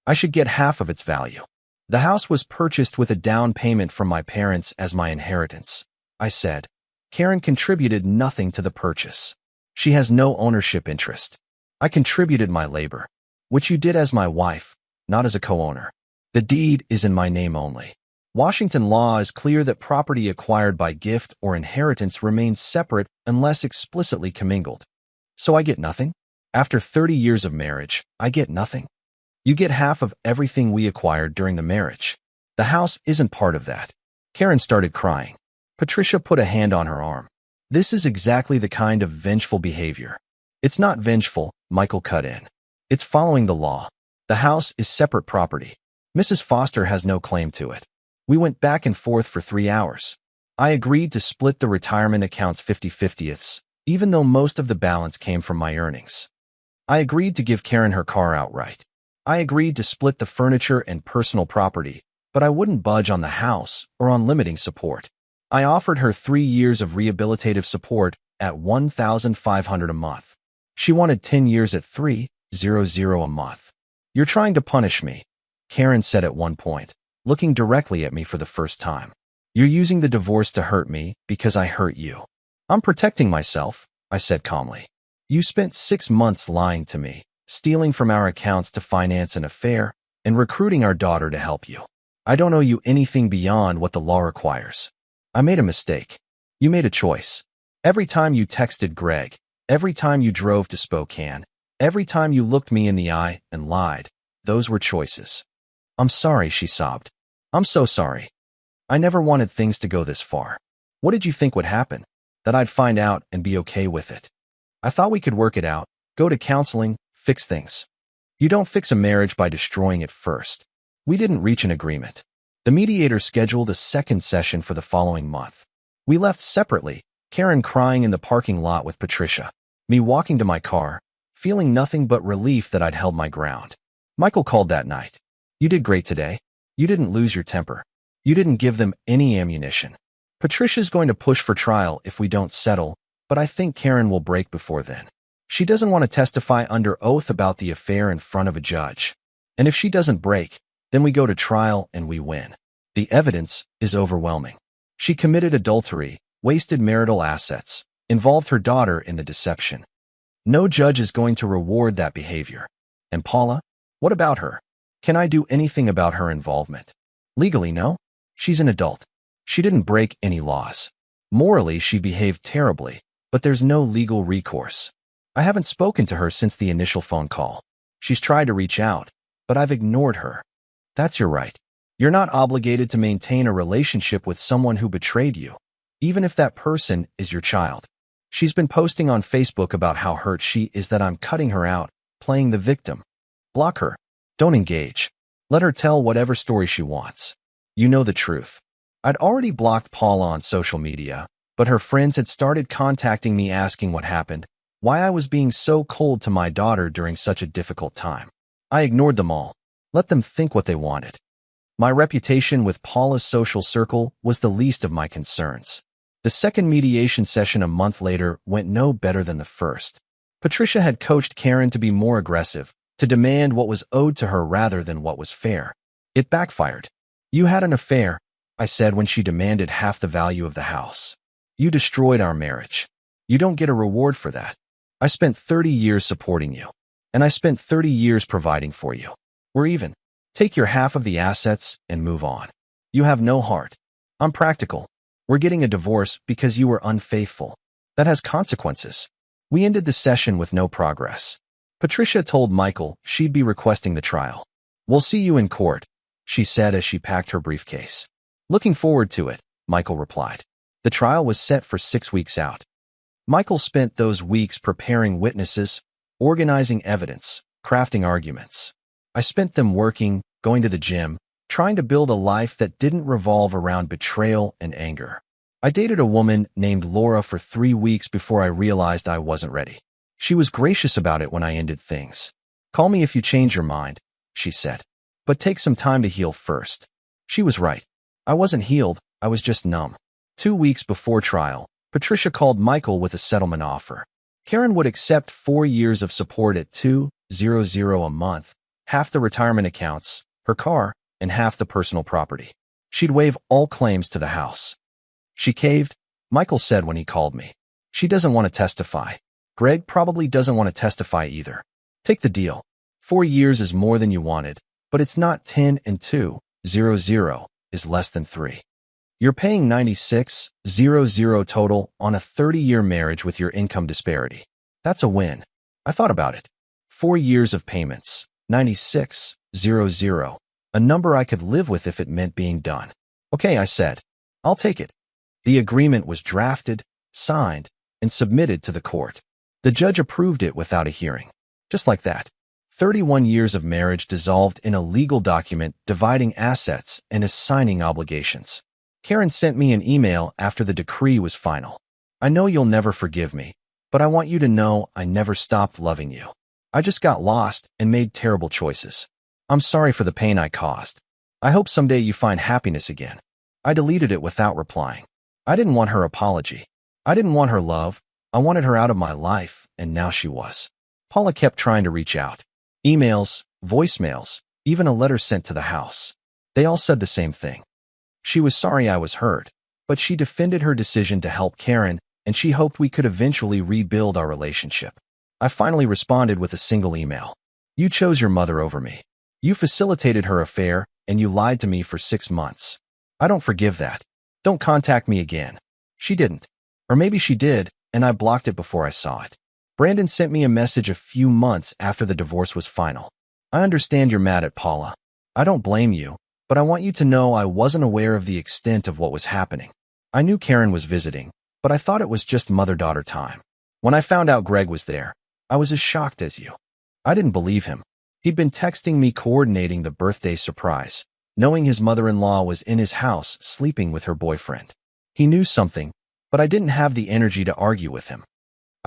I should get half of its value. The house was purchased with a down payment from my parents as my inheritance, I said. Karen contributed nothing to the purchase. She has no ownership interest. I contributed my labor, which you did as my wife, not as a co-owner. The deed is in my name only. Washington law is clear that property acquired by gift or inheritance remains separate unless explicitly commingled. So I get nothing? After 30 years of marriage, I get nothing? You get half of everything we acquired during the marriage. The house isn't part of that. Karen started crying. Patricia put a hand on her arm. This is exactly the kind of vengeful behavior. It's not vengeful, Michael cut in. It's following the law. The house is separate property. Mrs. Foster has no claim to it. We went back and forth for 3 hours. I agreed to split the retirement accounts 50-50ths, even though most of the balance came from my earnings. I agreed to give Karen her car outright. I agreed to split the furniture and personal property, but I wouldn't budge on the house or on limiting support. I offered her 3 years of rehabilitative support at $1,500 a month. She wanted 10 years at $300 a month. You're trying to punish me, Karen said at one point, looking directly at me for the first time. You're using the divorce to hurt me because I hurt you. I'm protecting myself, I said calmly. You spent 6 months lying to me, stealing from our accounts to finance an affair, and recruiting our daughter to help you. I don't owe you anything beyond what the law requires. I made a mistake. You made a choice. Every time you texted Greg, every time you drove to Spokane, every time you looked me in the eye and lied, those were choices. I'm sorry, she sobbed. I'm so sorry. I never wanted things to go this far. What did you think would happen? That I'd find out and be okay with it? I thought we could work it out, go to counseling, fix things. You don't fix a marriage by destroying it first. We didn't reach an agreement. The mediator scheduled a second session for the following month. We left separately, Karen crying in the parking lot with Patricia, me walking to my car, feeling nothing but relief that I'd held my ground. Michael called that night. You did great today. You didn't lose your temper. You didn't give them any ammunition. Patricia's going to push for trial if we don't settle, but I think Karen will break before then. She doesn't want to testify under oath about the affair in front of a judge. And if she doesn't break, then we go to trial and we win. The evidence is overwhelming. She committed adultery, wasted marital assets, involved her daughter in the deception. No judge is going to reward that behavior. And Paula? What about her? Can I do anything about her involvement? Legally, no. She's an adult. She didn't break any laws. Morally, she behaved terribly, but there's no legal recourse. I haven't spoken to her since the initial phone call. She's tried to reach out, but I've ignored her. That's your right. You're not obligated to maintain a relationship with someone who betrayed you, even if that person is your child. She's been posting on Facebook about how hurt she is that I'm cutting her out, playing the victim. Block her. Don't engage. Let her tell whatever story she wants. You know the truth. I'd already blocked Paula on social media, but her friends had started contacting me asking what happened, why I was being so cold to my daughter during such a difficult time. I ignored them all. Let them think what they wanted. My reputation with Paula's social circle was the least of my concerns. The second mediation session a month later went no better than the first. Patricia had coached Karen to be more aggressive, to demand what was owed to her rather than what was fair. It backfired. You had an affair, I said when she demanded half the value of the house. You destroyed our marriage. You don't get a reward for that. I spent 30 years supporting you, and I spent 30 years providing for you. We're even. Take your half of the assets and move on. You have no heart. I'm practical. We're getting a divorce because you were unfaithful. That has consequences. We ended the session with no progress. Patricia told Michael she'd be requesting the trial. We'll see you in court, she said as she packed her briefcase. Looking forward to it, Michael replied. The trial was set for 6 weeks out. Michael spent those weeks preparing witnesses, organizing evidence, crafting arguments. I spent them working, going to the gym, trying to build a life that didn't revolve around betrayal and anger. I dated a woman named Laura for 3 weeks before I realized I wasn't ready. She was gracious about it when I ended things. Call me if you change your mind, she said. But take some time to heal first. She was right. I wasn't healed, I was just numb. 2 weeks before trial, Patricia called Michael with a settlement offer. Karen would accept 4 years of support at $200 a month, half the retirement accounts, her car, and half the personal property. She'd waive all claims to the house. She caved, Michael said when he called me. She doesn't want to testify. Greg probably doesn't want to testify either. Take the deal. 4 years is more than you wanted, but it's not 10 and 200 is less than 3. You're paying $96,000 total on a 30-year marriage with your income disparity. That's a win. I thought about it. 4 years of payments, $96,000, a number I could live with if it meant being done. Okay, I said. I'll take it. The agreement was drafted, signed, and submitted to the court. The judge approved it without a hearing. Just like that. 31 years of marriage dissolved in a legal document dividing assets and assigning obligations. Karen sent me an email after the decree was final. I know you'll never forgive me, but I want you to know I never stopped loving you. I just got lost and made terrible choices. I'm sorry for the pain I caused. I hope someday you find happiness again. I deleted it without replying. I didn't want her apology. I didn't want her love. I wanted her out of my life, and now she was. Paula kept trying to reach out. Emails, voicemails, even a letter sent to the house. They all said the same thing. She was sorry I was hurt, but she defended her decision to help Karen, and she hoped we could eventually rebuild our relationship. I finally responded with a single email. You chose your mother over me. You facilitated her affair, and you lied to me for 6 months. I don't forgive that. Don't contact me again. She didn't. Or maybe she did, and I blocked it before I saw it. Brandon sent me a message a few months after the divorce was final. I understand you're mad at Paula. I don't blame you, but I want you to know I wasn't aware of the extent of what was happening. I knew Karen was visiting, but I thought it was just mother-daughter time. When I found out Greg was there, I was as shocked as you. I didn't believe him. He'd been texting me coordinating the birthday surprise, knowing his mother-in-law was in his house sleeping with her boyfriend. He knew something, but I didn't have the energy to argue with him.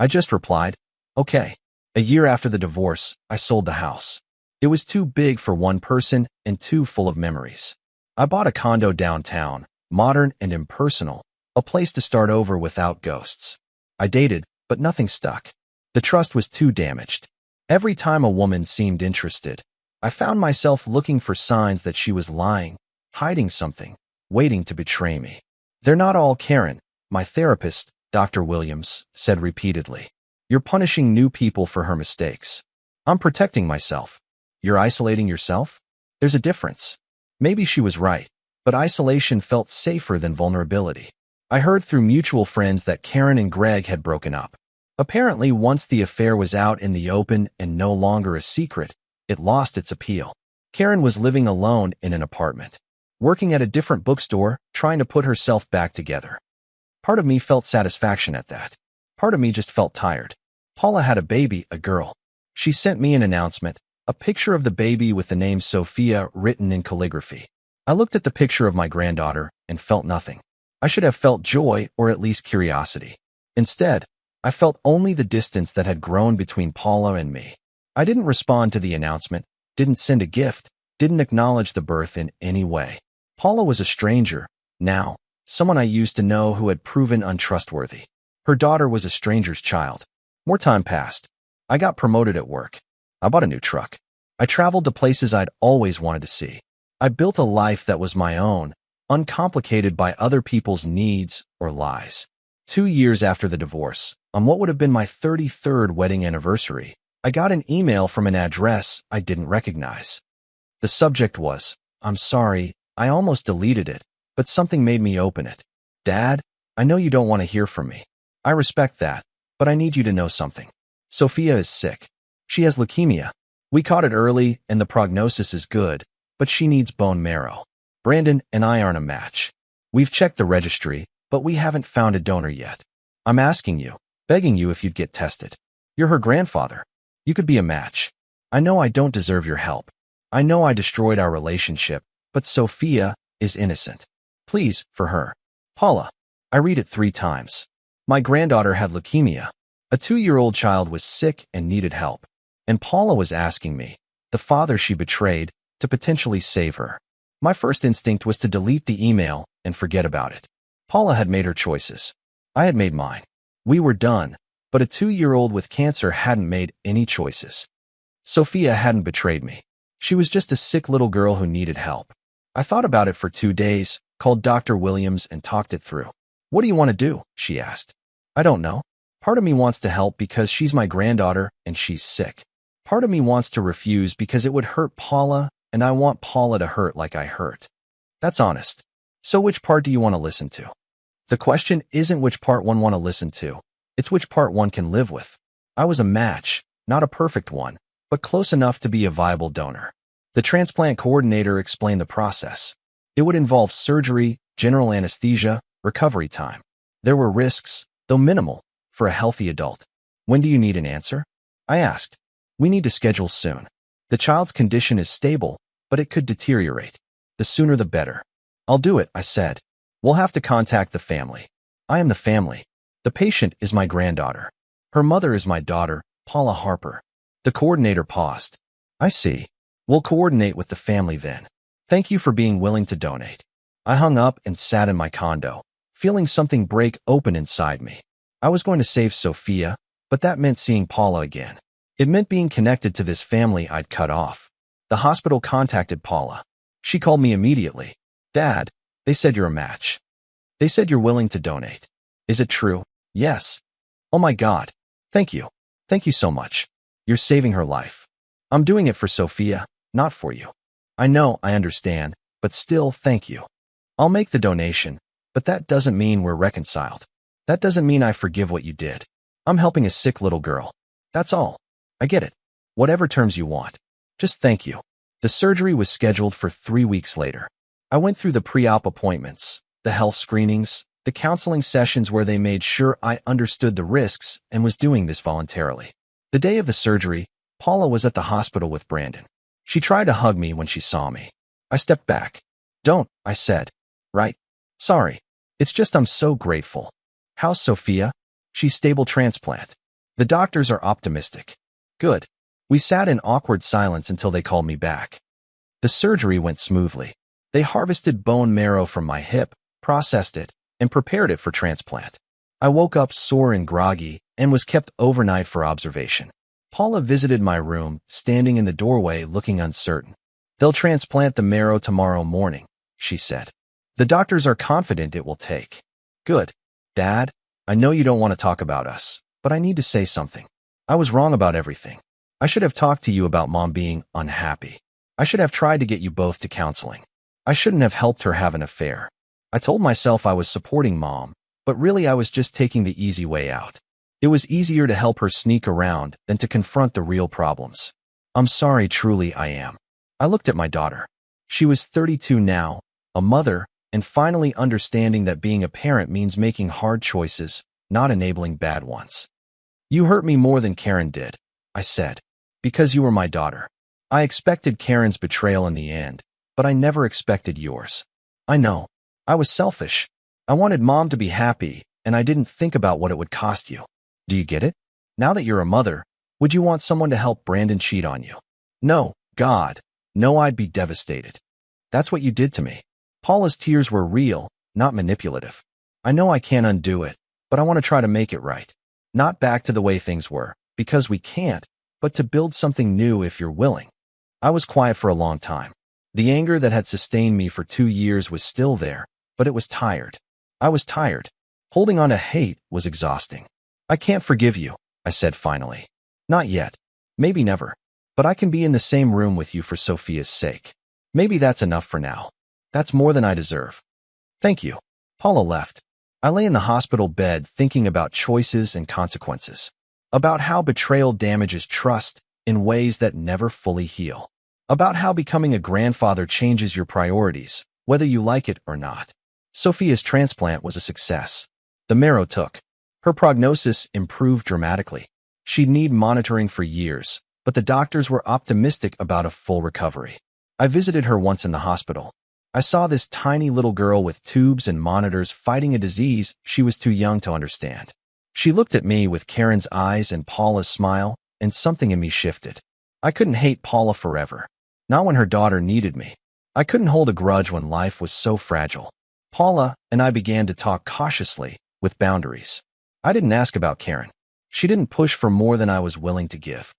I just replied, okay. A year after the divorce, I sold the house. It was too big for one person and too full of memories. I bought a condo downtown, modern and impersonal, a place to start over without ghosts. I dated, but nothing stuck. The trust was too damaged. Every time a woman seemed interested, I found myself looking for signs that she was lying, hiding something, waiting to betray me. They're not all Karen, My therapist, Dr. Williams, said repeatedly. You're punishing new people for her mistakes. I'm protecting myself. You're isolating yourself? There's a difference. Maybe she was right, but isolation felt safer than vulnerability. I heard through mutual friends that Karen and Greg had broken up. Apparently, once the affair was out in the open and no longer a secret, it lost its appeal. Karen was living alone in an apartment, working at a different bookstore, trying to put herself back together. Part of me felt satisfaction at that. Part of me just felt tired. Paula had a baby, a girl. She sent me an announcement, a picture of the baby with the name Sophia written in calligraphy. I looked at the picture of my granddaughter and felt nothing. I should have felt joy or at least curiosity. Instead, I felt only the distance that had grown between Paula and me. I didn't respond to the announcement, didn't send a gift, didn't acknowledge the birth in any way. Paula was a stranger, now, someone I used to know who had proven untrustworthy. Her daughter was a stranger's child. More time passed. I got promoted at work. I bought a new truck. I traveled to places I'd always wanted to see. I built a life that was my own, uncomplicated by other people's needs or lies. 2 years after the divorce, on what would have been my 33rd wedding anniversary, I got an email from an address I didn't recognize. The subject was, "I'm sorry, I almost deleted it, but something made me open it. Dad, I know you don't want to hear from me. I respect that, but I need you to know something. Sophia is sick. She has leukemia. We caught it early and the prognosis is good, but she needs bone marrow. Brandon and I aren't a match. We've checked the registry, but we haven't found a donor yet. I'm asking you, begging you if you'd get tested. You're her grandfather. You could be a match. I know I don't deserve your help. I know I destroyed our relationship, but Sophia is innocent. Please, for her. Paula." I read it 3 times. My granddaughter had leukemia. A 2-year-old child was sick and needed help. And Paula was asking me, the father she betrayed, to potentially save her. My first instinct was to delete the email and forget about it. Paula had made her choices. I had made mine. We were done, but a 2-year-old with cancer hadn't made any choices. Sophia hadn't betrayed me. She was just a sick little girl who needed help. I thought about it for 2 days, called Dr. Williams and talked it through. "What do you want to do?" she asked. "I don't know. Part of me wants to help because she's my granddaughter and she's sick. Part of me wants to refuse because it would hurt Paula and I want Paula to hurt like I hurt. That's honest. So which part do you want to listen to?" The question isn't which part one want to listen to. It's which part one can live with. I was a match, not a perfect one, but close enough to be a viable donor. The transplant coordinator explained the process. It would involve surgery, general anesthesia, recovery time. There were risks, though minimal, for a healthy adult. "When do you need an answer?" I asked. "We need to schedule soon. The child's condition is stable, but it could deteriorate. The sooner the better." "I'll do it," I said. "We'll have to contact the family." I am the family. The patient is my granddaughter. Her mother is my daughter, Paula Harper. The coordinator paused. "I see. We'll coordinate with the family then. Thank you for being willing to donate." I hung up and sat in my condo, feeling something break open inside me. I was going to save Sophia, but that meant seeing Paula again. It meant being connected to this family I'd cut off. The hospital contacted Paula. She called me immediately. "Dad, they said you're a match. They said you're willing to donate. Is it true?" "Yes." "Oh my God. Thank you. Thank you so much. You're saving her life. I'm doing it for Sophia, not for you. I know, I understand, but still, thank you. I'll make the donation, but that doesn't mean we're reconciled. That doesn't mean I forgive what you did. I'm helping a sick little girl. That's all. I get it. Whatever terms you want. Just thank you." The surgery was scheduled for 3 weeks later. I went through the pre-op appointments, the health screenings, the counseling sessions where they made sure I understood the risks and was doing this voluntarily. The day of the surgery, Paula was at the hospital with Brandon. She tried to hug me when she saw me. I stepped back. "Don't," I said. "Right? Sorry. It's just I'm so grateful." "How's Sophia?" "She's stable transplant. The doctors are optimistic." "Good." We sat in awkward silence until they called me back. The surgery went smoothly. They harvested bone marrow from my hip, processed it, and prepared it for transplant. I woke up sore and groggy and was kept overnight for observation. Paula visited my room, standing in the doorway looking uncertain. "They'll transplant the marrow tomorrow morning," she said. "The doctors are confident it will take." "Good." Dad, I know you don't want to talk about us, but I need to say something. I was wrong about everything. I should have talked to you about Mom being unhappy. I should have tried to get you both to counseling. I shouldn't have helped her have an affair. I told myself I was supporting Mom, but really I was just taking the easy way out. It was easier to help her sneak around than to confront the real problems. I'm sorry, truly I am. I looked at my daughter. She was 32 now, a mother, and finally understanding that being a parent means making hard choices, not enabling bad ones. You hurt me more than Karen did, I said, because you were my daughter. I expected Karen's betrayal in the end, but I never expected yours. I know. I was selfish. I wanted Mom to be happy, and I didn't think about what it would cost you. Do you get it? Now that you're a mother, would you want someone to help Brandon cheat on you? No, God. No, I'd be devastated. That's what you did to me. Paula's tears were real, not manipulative. I know I can't undo it, but I want to try to make it right. Not back to the way things were, because we can't, but to build something new if you're willing. I was quiet for a long time. The anger that had sustained me for 2 years was still there, but it was tired. I was tired. Holding on to hate was exhausting. I can't forgive you, I said finally. Not yet. Maybe never. But I can be in the same room with you for Sophia's sake. Maybe that's enough for now. That's more than I deserve. Thank you. Paula left. I lay in the hospital bed thinking about choices and consequences. About how betrayal damages trust in ways that never fully heal. About how becoming a grandfather changes your priorities, whether you like it or not. Sophia's transplant was a success. The marrow took. Her prognosis improved dramatically. She'd need monitoring for years, but the doctors were optimistic about a full recovery. I visited her once in the hospital. I saw this tiny little girl with tubes and monitors fighting a disease she was too young to understand. She looked at me with Karen's eyes and Paula's smile, and something in me shifted. I couldn't hate Paula forever. Not when her daughter needed me. I couldn't hold a grudge when life was so fragile. Paula and I began to talk cautiously, with boundaries. I didn't ask about Karen. She didn't push for more than I was willing to give.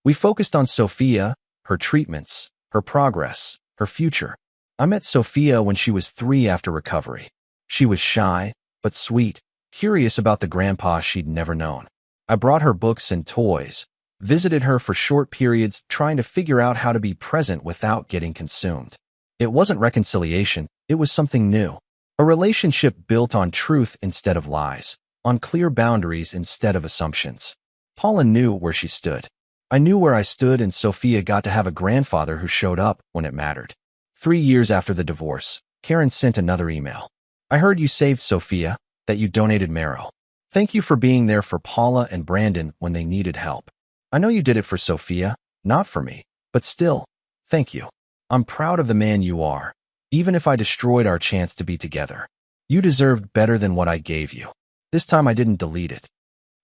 We focused on Sophia, her treatments, her progress, her future. I met Sophia when she was 3 after recovery. She was shy, but sweet, curious about the grandpa she'd never known. I brought her books and toys, visited her for short periods trying to figure out how to be present without getting consumed. It wasn't reconciliation, it was something new. A relationship built on truth instead of lies, on clear boundaries instead of assumptions. Paula knew where she stood. I knew where I stood, and Sophia got to have a grandfather who showed up when it mattered. 3 years after the divorce, Karen sent another email. I heard you saved Sophia, that you donated marrow. Thank you for being there for Paula and Brandon when they needed help. I know you did it for Sophia, not for me, but still, thank you. I'm proud of the man you are, even if I destroyed our chance to be together. You deserved better than what I gave you. This time I didn't delete it.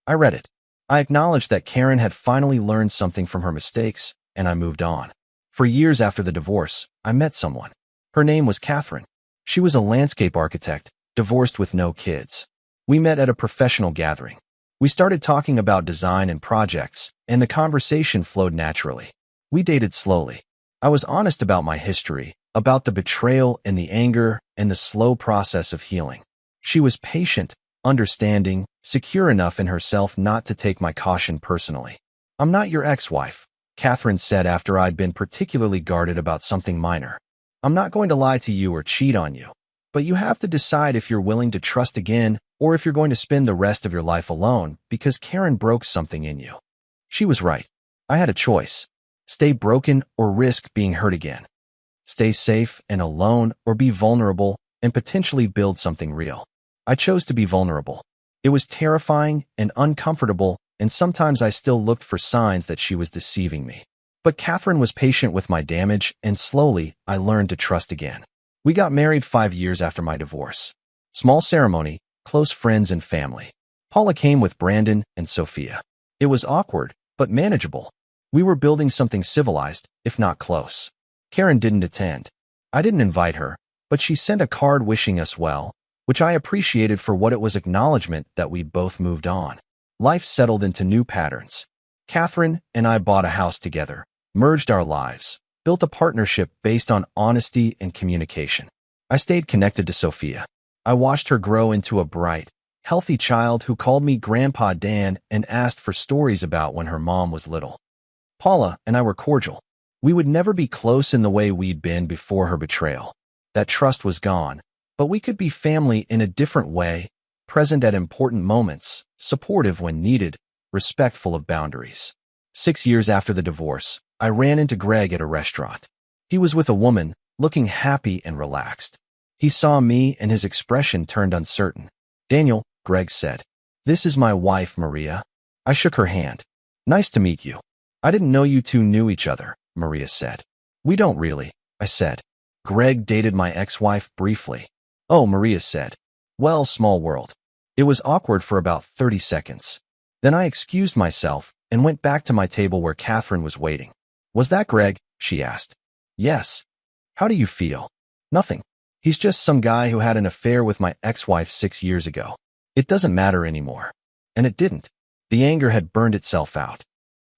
I read it. I acknowledged that Karen had finally learned something from her mistakes, and I moved on. For years after the divorce, I met someone. Her name was Catherine. She was a landscape architect, divorced with no kids. We met at a professional gathering. We started talking about design and projects, and the conversation flowed naturally. We dated slowly. I was honest about my history, about the betrayal and the anger and the slow process of healing. She was patient, understanding, secure enough in herself not to take my caution personally. I'm not your ex-wife, Catherine said after I'd been particularly guarded about something minor. I'm not going to lie to you or cheat on you, but you have to decide if you're willing to trust again or if you're going to spend the rest of your life alone because Karen broke something in you. She was right. I had a choice. Stay broken or risk being hurt again. Stay safe and alone or be vulnerable and potentially build something real. I chose to be vulnerable. It was terrifying and uncomfortable, and sometimes I still looked for signs that she was deceiving me. But Catherine was patient with my damage, and slowly I learned to trust again. We got married 5 years after my divorce. Small ceremony, close friends and family. Paula came with Brandon and Sophia. It was awkward, but manageable. We were building something civilized, if not close. Karen didn't attend. I didn't invite her, but she sent a card wishing us well, which I appreciated for what it was, acknowledgement that we'd both moved on. Life settled into new patterns. Catherine and I bought a house together, merged our lives, built a partnership based on honesty and communication. I stayed connected to Sophia. I watched her grow into a bright, healthy child who called me Grandpa Dan and asked for stories about when her mom was little. Paula and I were cordial. We would never be close in the way we'd been before her betrayal. That trust was gone, but we could be family in a different way, present at important moments, supportive when needed, respectful of boundaries. 6 years after the divorce, I ran into Greg at a restaurant. He was with a woman, looking happy and relaxed. He saw me and his expression turned uncertain. "Daniel," Greg said. "This is my wife, Maria." I shook her hand. "Nice to meet you." "I didn't know you two knew each other," Maria said. "We don't really," I said. "Greg dated my ex-wife briefly." "Oh," Maria said. "Well, small world." It was awkward for about 30 seconds. Then I excused myself and went back to my table where Catherine was waiting. "Was that Greg?" she asked. "Yes." "How do you feel?" "Nothing. He's just some guy who had an affair with my ex-wife 6 years ago. It doesn't matter anymore." And it didn't. The anger had burned itself out.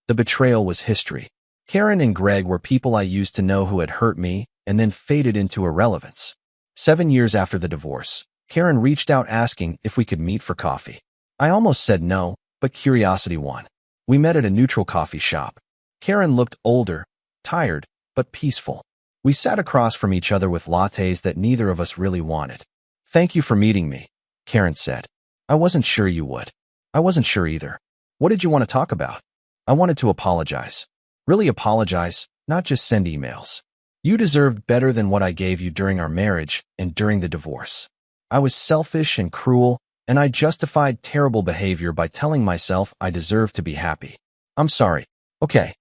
The betrayal was history. Karen and Greg were people I used to know who had hurt me and then faded into irrelevance. 7 years after the divorce, Karen reached out asking if we could meet for coffee. I almost said no, but curiosity won. We met at a neutral coffee shop. Karen looked older, tired, but peaceful. We sat across from each other with lattes that neither of us really wanted. "Thank you for meeting me," Karen said. "I wasn't sure you would." "I wasn't sure either." "What did you want to talk about?" "I wanted to apologize. Really apologize, not just send emails. You deserved better than what I gave you during our marriage and during the divorce. I was selfish and cruel, and I justified terrible behavior by telling myself I deserved to be happy. I'm sorry." "Okay.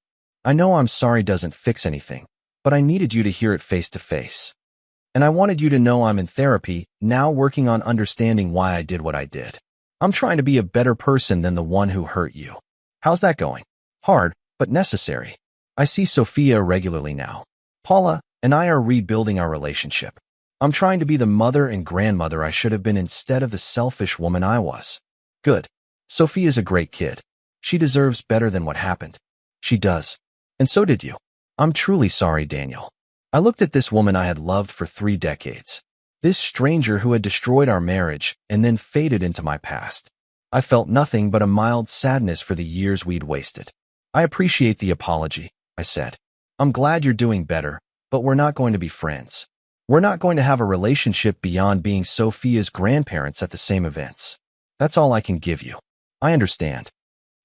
I know I'm sorry doesn't fix anything, but I needed you to hear it face to face. And I wanted you to know I'm in therapy, now working on understanding why I did what I did. I'm trying to be a better person than the one who hurt you." "How's that going?" "Hard, but necessary. I see Sophia regularly now. Paula and I are rebuilding our relationship. I'm trying to be the mother and grandmother I should have been instead of the selfish woman I was." "Good. Sophia's a great kid. She deserves better than what happened." "She does. And so did you." "I'm truly sorry, Daniel. I looked at this woman I had loved for 3 decades. This stranger who had destroyed our marriage and then faded into my past. I felt nothing but a mild sadness for the years we'd wasted." "I appreciate the apology," I said. "I'm glad you're doing better, but we're not going to be friends. We're not going to have a relationship beyond being Sophia's grandparents at the same events. That's all I can give you." "I understand.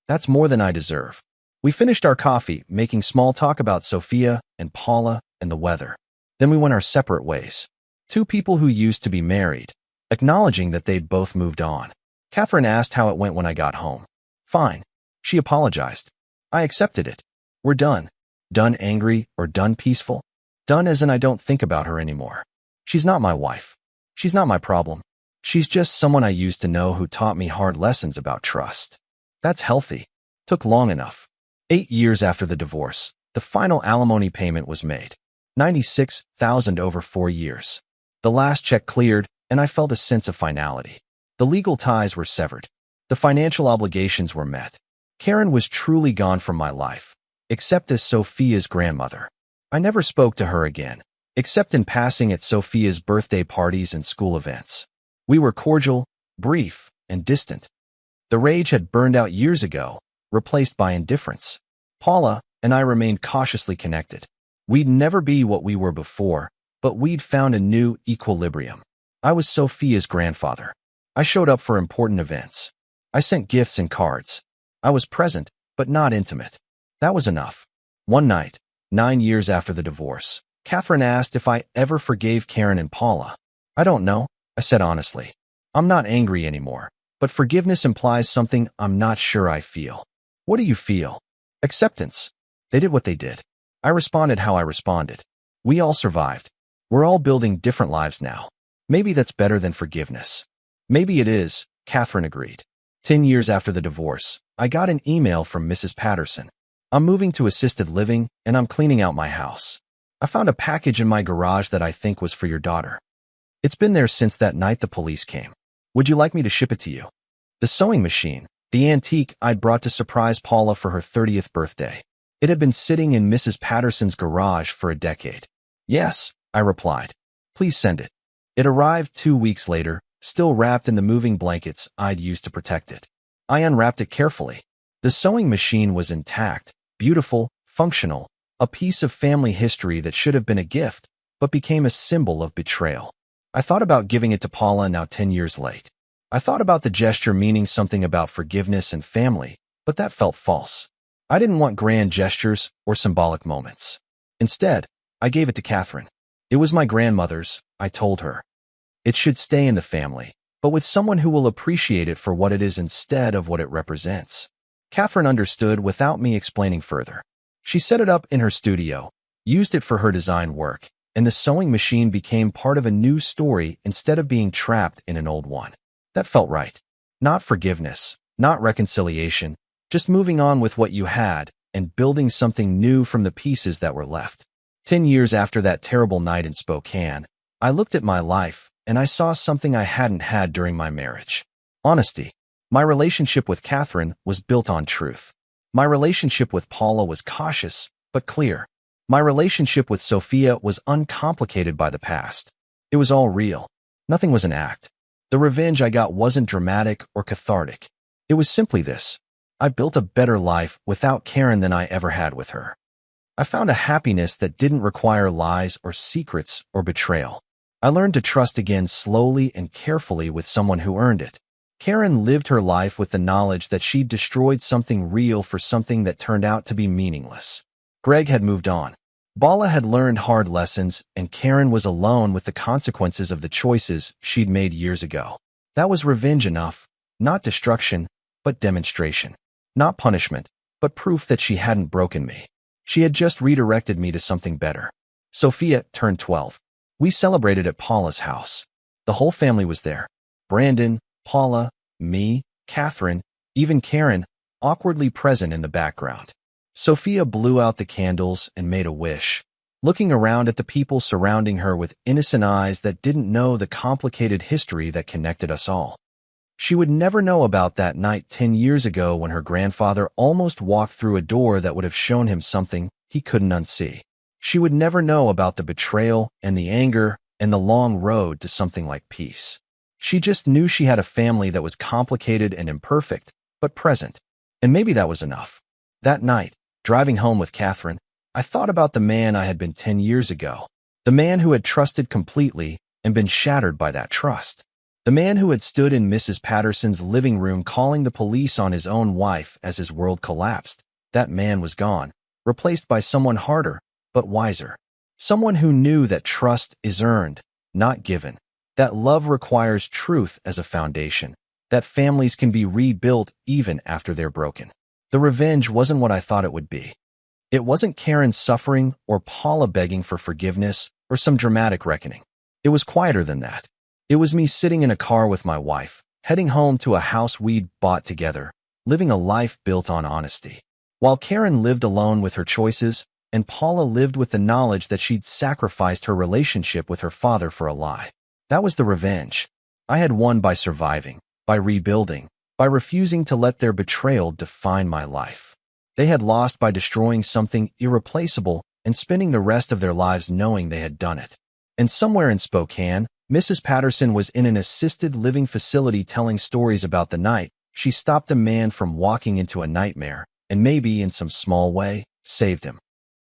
That's more than I deserve." We finished our coffee, making small talk about Sophia and Paula and the weather. Then we went our separate ways. Two people who used to be married, acknowledging that they'd both moved on. Catherine asked how it went when I got home. "Fine." She apologized. I accepted it. We're done. Done angry or done peaceful? Done as in I don't think about her anymore. She's not my wife. She's not my problem. She's just someone I used to know who taught me hard lessons about trust. That's healthy. Took long enough. 8 years after the divorce, the final alimony payment was made. $96,000 over 4 years. The last check cleared, and I felt a sense of finality. The legal ties were severed. The financial obligations were met. Karen was truly gone from my life, except as Sophia's grandmother. I never spoke to her again, except in passing at Sophia's birthday parties and school events. We were cordial, brief, and distant. The rage had burned out years ago, replaced by indifference. Paula and I remained cautiously connected. We'd never be what we were before, but we'd found a new equilibrium. I was Sophia's grandfather. I showed up for important events. I sent gifts and cards. I was present, but not intimate. That was enough. One night, 9 years after the divorce, Catherine asked if I ever forgave Karen and Paula. "I don't know," I said honestly. "I'm not angry anymore, but forgiveness implies something I'm not sure I feel." "What do you feel?" "Acceptance. They did what they did. I responded how I responded. We all survived. We're all building different lives now. Maybe that's better than forgiveness." "Maybe it is," Catherine agreed. 10 years after the divorce, I got an email from Mrs. Patterson. "I'm moving to assisted living, and I'm cleaning out my house. I found a package in my garage that I think was for your daughter. It's been there since that night the police came. Would you like me to ship it to you?" The sewing machine, the antique I'd brought to surprise Paula for her 30th birthday. It had been sitting in Mrs. Patterson's garage for a decade. "Yes," I replied. "Please send it." It arrived 2 weeks later, still wrapped in the moving blankets I'd used to protect it. I unwrapped it carefully. The sewing machine was intact, beautiful, functional, a piece of family history that should have been a gift, but became a symbol of betrayal. I thought about giving it to Paula now 10 years late. I thought about the gesture meaning something about forgiveness and family, but that felt false. I didn't want grand gestures or symbolic moments. Instead, I gave it to Catherine. It was my grandmother's, I told her. It should stay in the family, but with someone who will appreciate it for what it is instead of what it represents. Catherine understood without me explaining further. She set it up in her studio, used it for her design work, and the sewing machine became part of a new story instead of being trapped in an old one. That felt right. Not forgiveness, not reconciliation, just moving on with what you had and building something new from the pieces that were left. 10 years after that terrible night in Spokane, I looked at my life and I saw something I hadn't had during my marriage. Honesty. My relationship with Catherine was built on truth. My relationship with Paula was cautious, but clear. My relationship with Sophia was uncomplicated by the past. It was all real. Nothing was an act. The revenge I got wasn't dramatic or cathartic. It was simply this. I built a better life without Karen than I ever had with her. I found a happiness that didn't require lies or secrets or betrayal. I learned to trust again slowly and carefully with someone who earned it. Karen lived her life with the knowledge that she'd destroyed something real for something that turned out to be meaningless. Greg had moved on. Bala had learned hard lessons, and Karen was alone with the consequences of the choices she'd made years ago. That was revenge enough, not destruction, but demonstration. Not punishment, but proof that she hadn't broken me. She had just redirected me to something better. Sophia turned 12. We celebrated at Paula's house. The whole family was there. Brandon, Paula, me, Catherine, even Karen, awkwardly present in the background. Sophia blew out the candles and made a wish, looking around at the people surrounding her with innocent eyes that didn't know the complicated history that connected us all. She would never know about that night 10 years ago when her grandfather almost walked through a door that would have shown him something he couldn't unsee. She would never know about the betrayal and the anger and the long road to something like peace. She just knew she had a family that was complicated and imperfect, but present. And maybe that was enough. That night, driving home with Catherine, I thought about the man I had been 10 years ago. The man who had trusted completely and been shattered by that trust. The man who had stood in Mrs. Patterson's living room calling the police on his own wife as his world collapsed. That man was gone, replaced by someone harder, but wiser. Someone who knew that trust is earned, not given. That love requires truth as a foundation. That families can be rebuilt even after they're broken. The revenge wasn't what I thought it would be. It wasn't Karen's suffering or Paula begging for forgiveness or some dramatic reckoning. It was quieter than that. It was me sitting in a car with my wife, heading home to a house we'd bought together, living a life built on honesty. While Karen lived alone with her choices, and Paula lived with the knowledge that she'd sacrificed her relationship with her father for a lie. That was the revenge. I had won by surviving, by rebuilding, by refusing to let their betrayal define my life. They had lost by destroying something irreplaceable and spending the rest of their lives knowing they had done it. And somewhere in Spokane, Mrs. Patterson was in an assisted living facility telling stories about the night she stopped a man from walking into a nightmare and maybe, in some small way, saved him.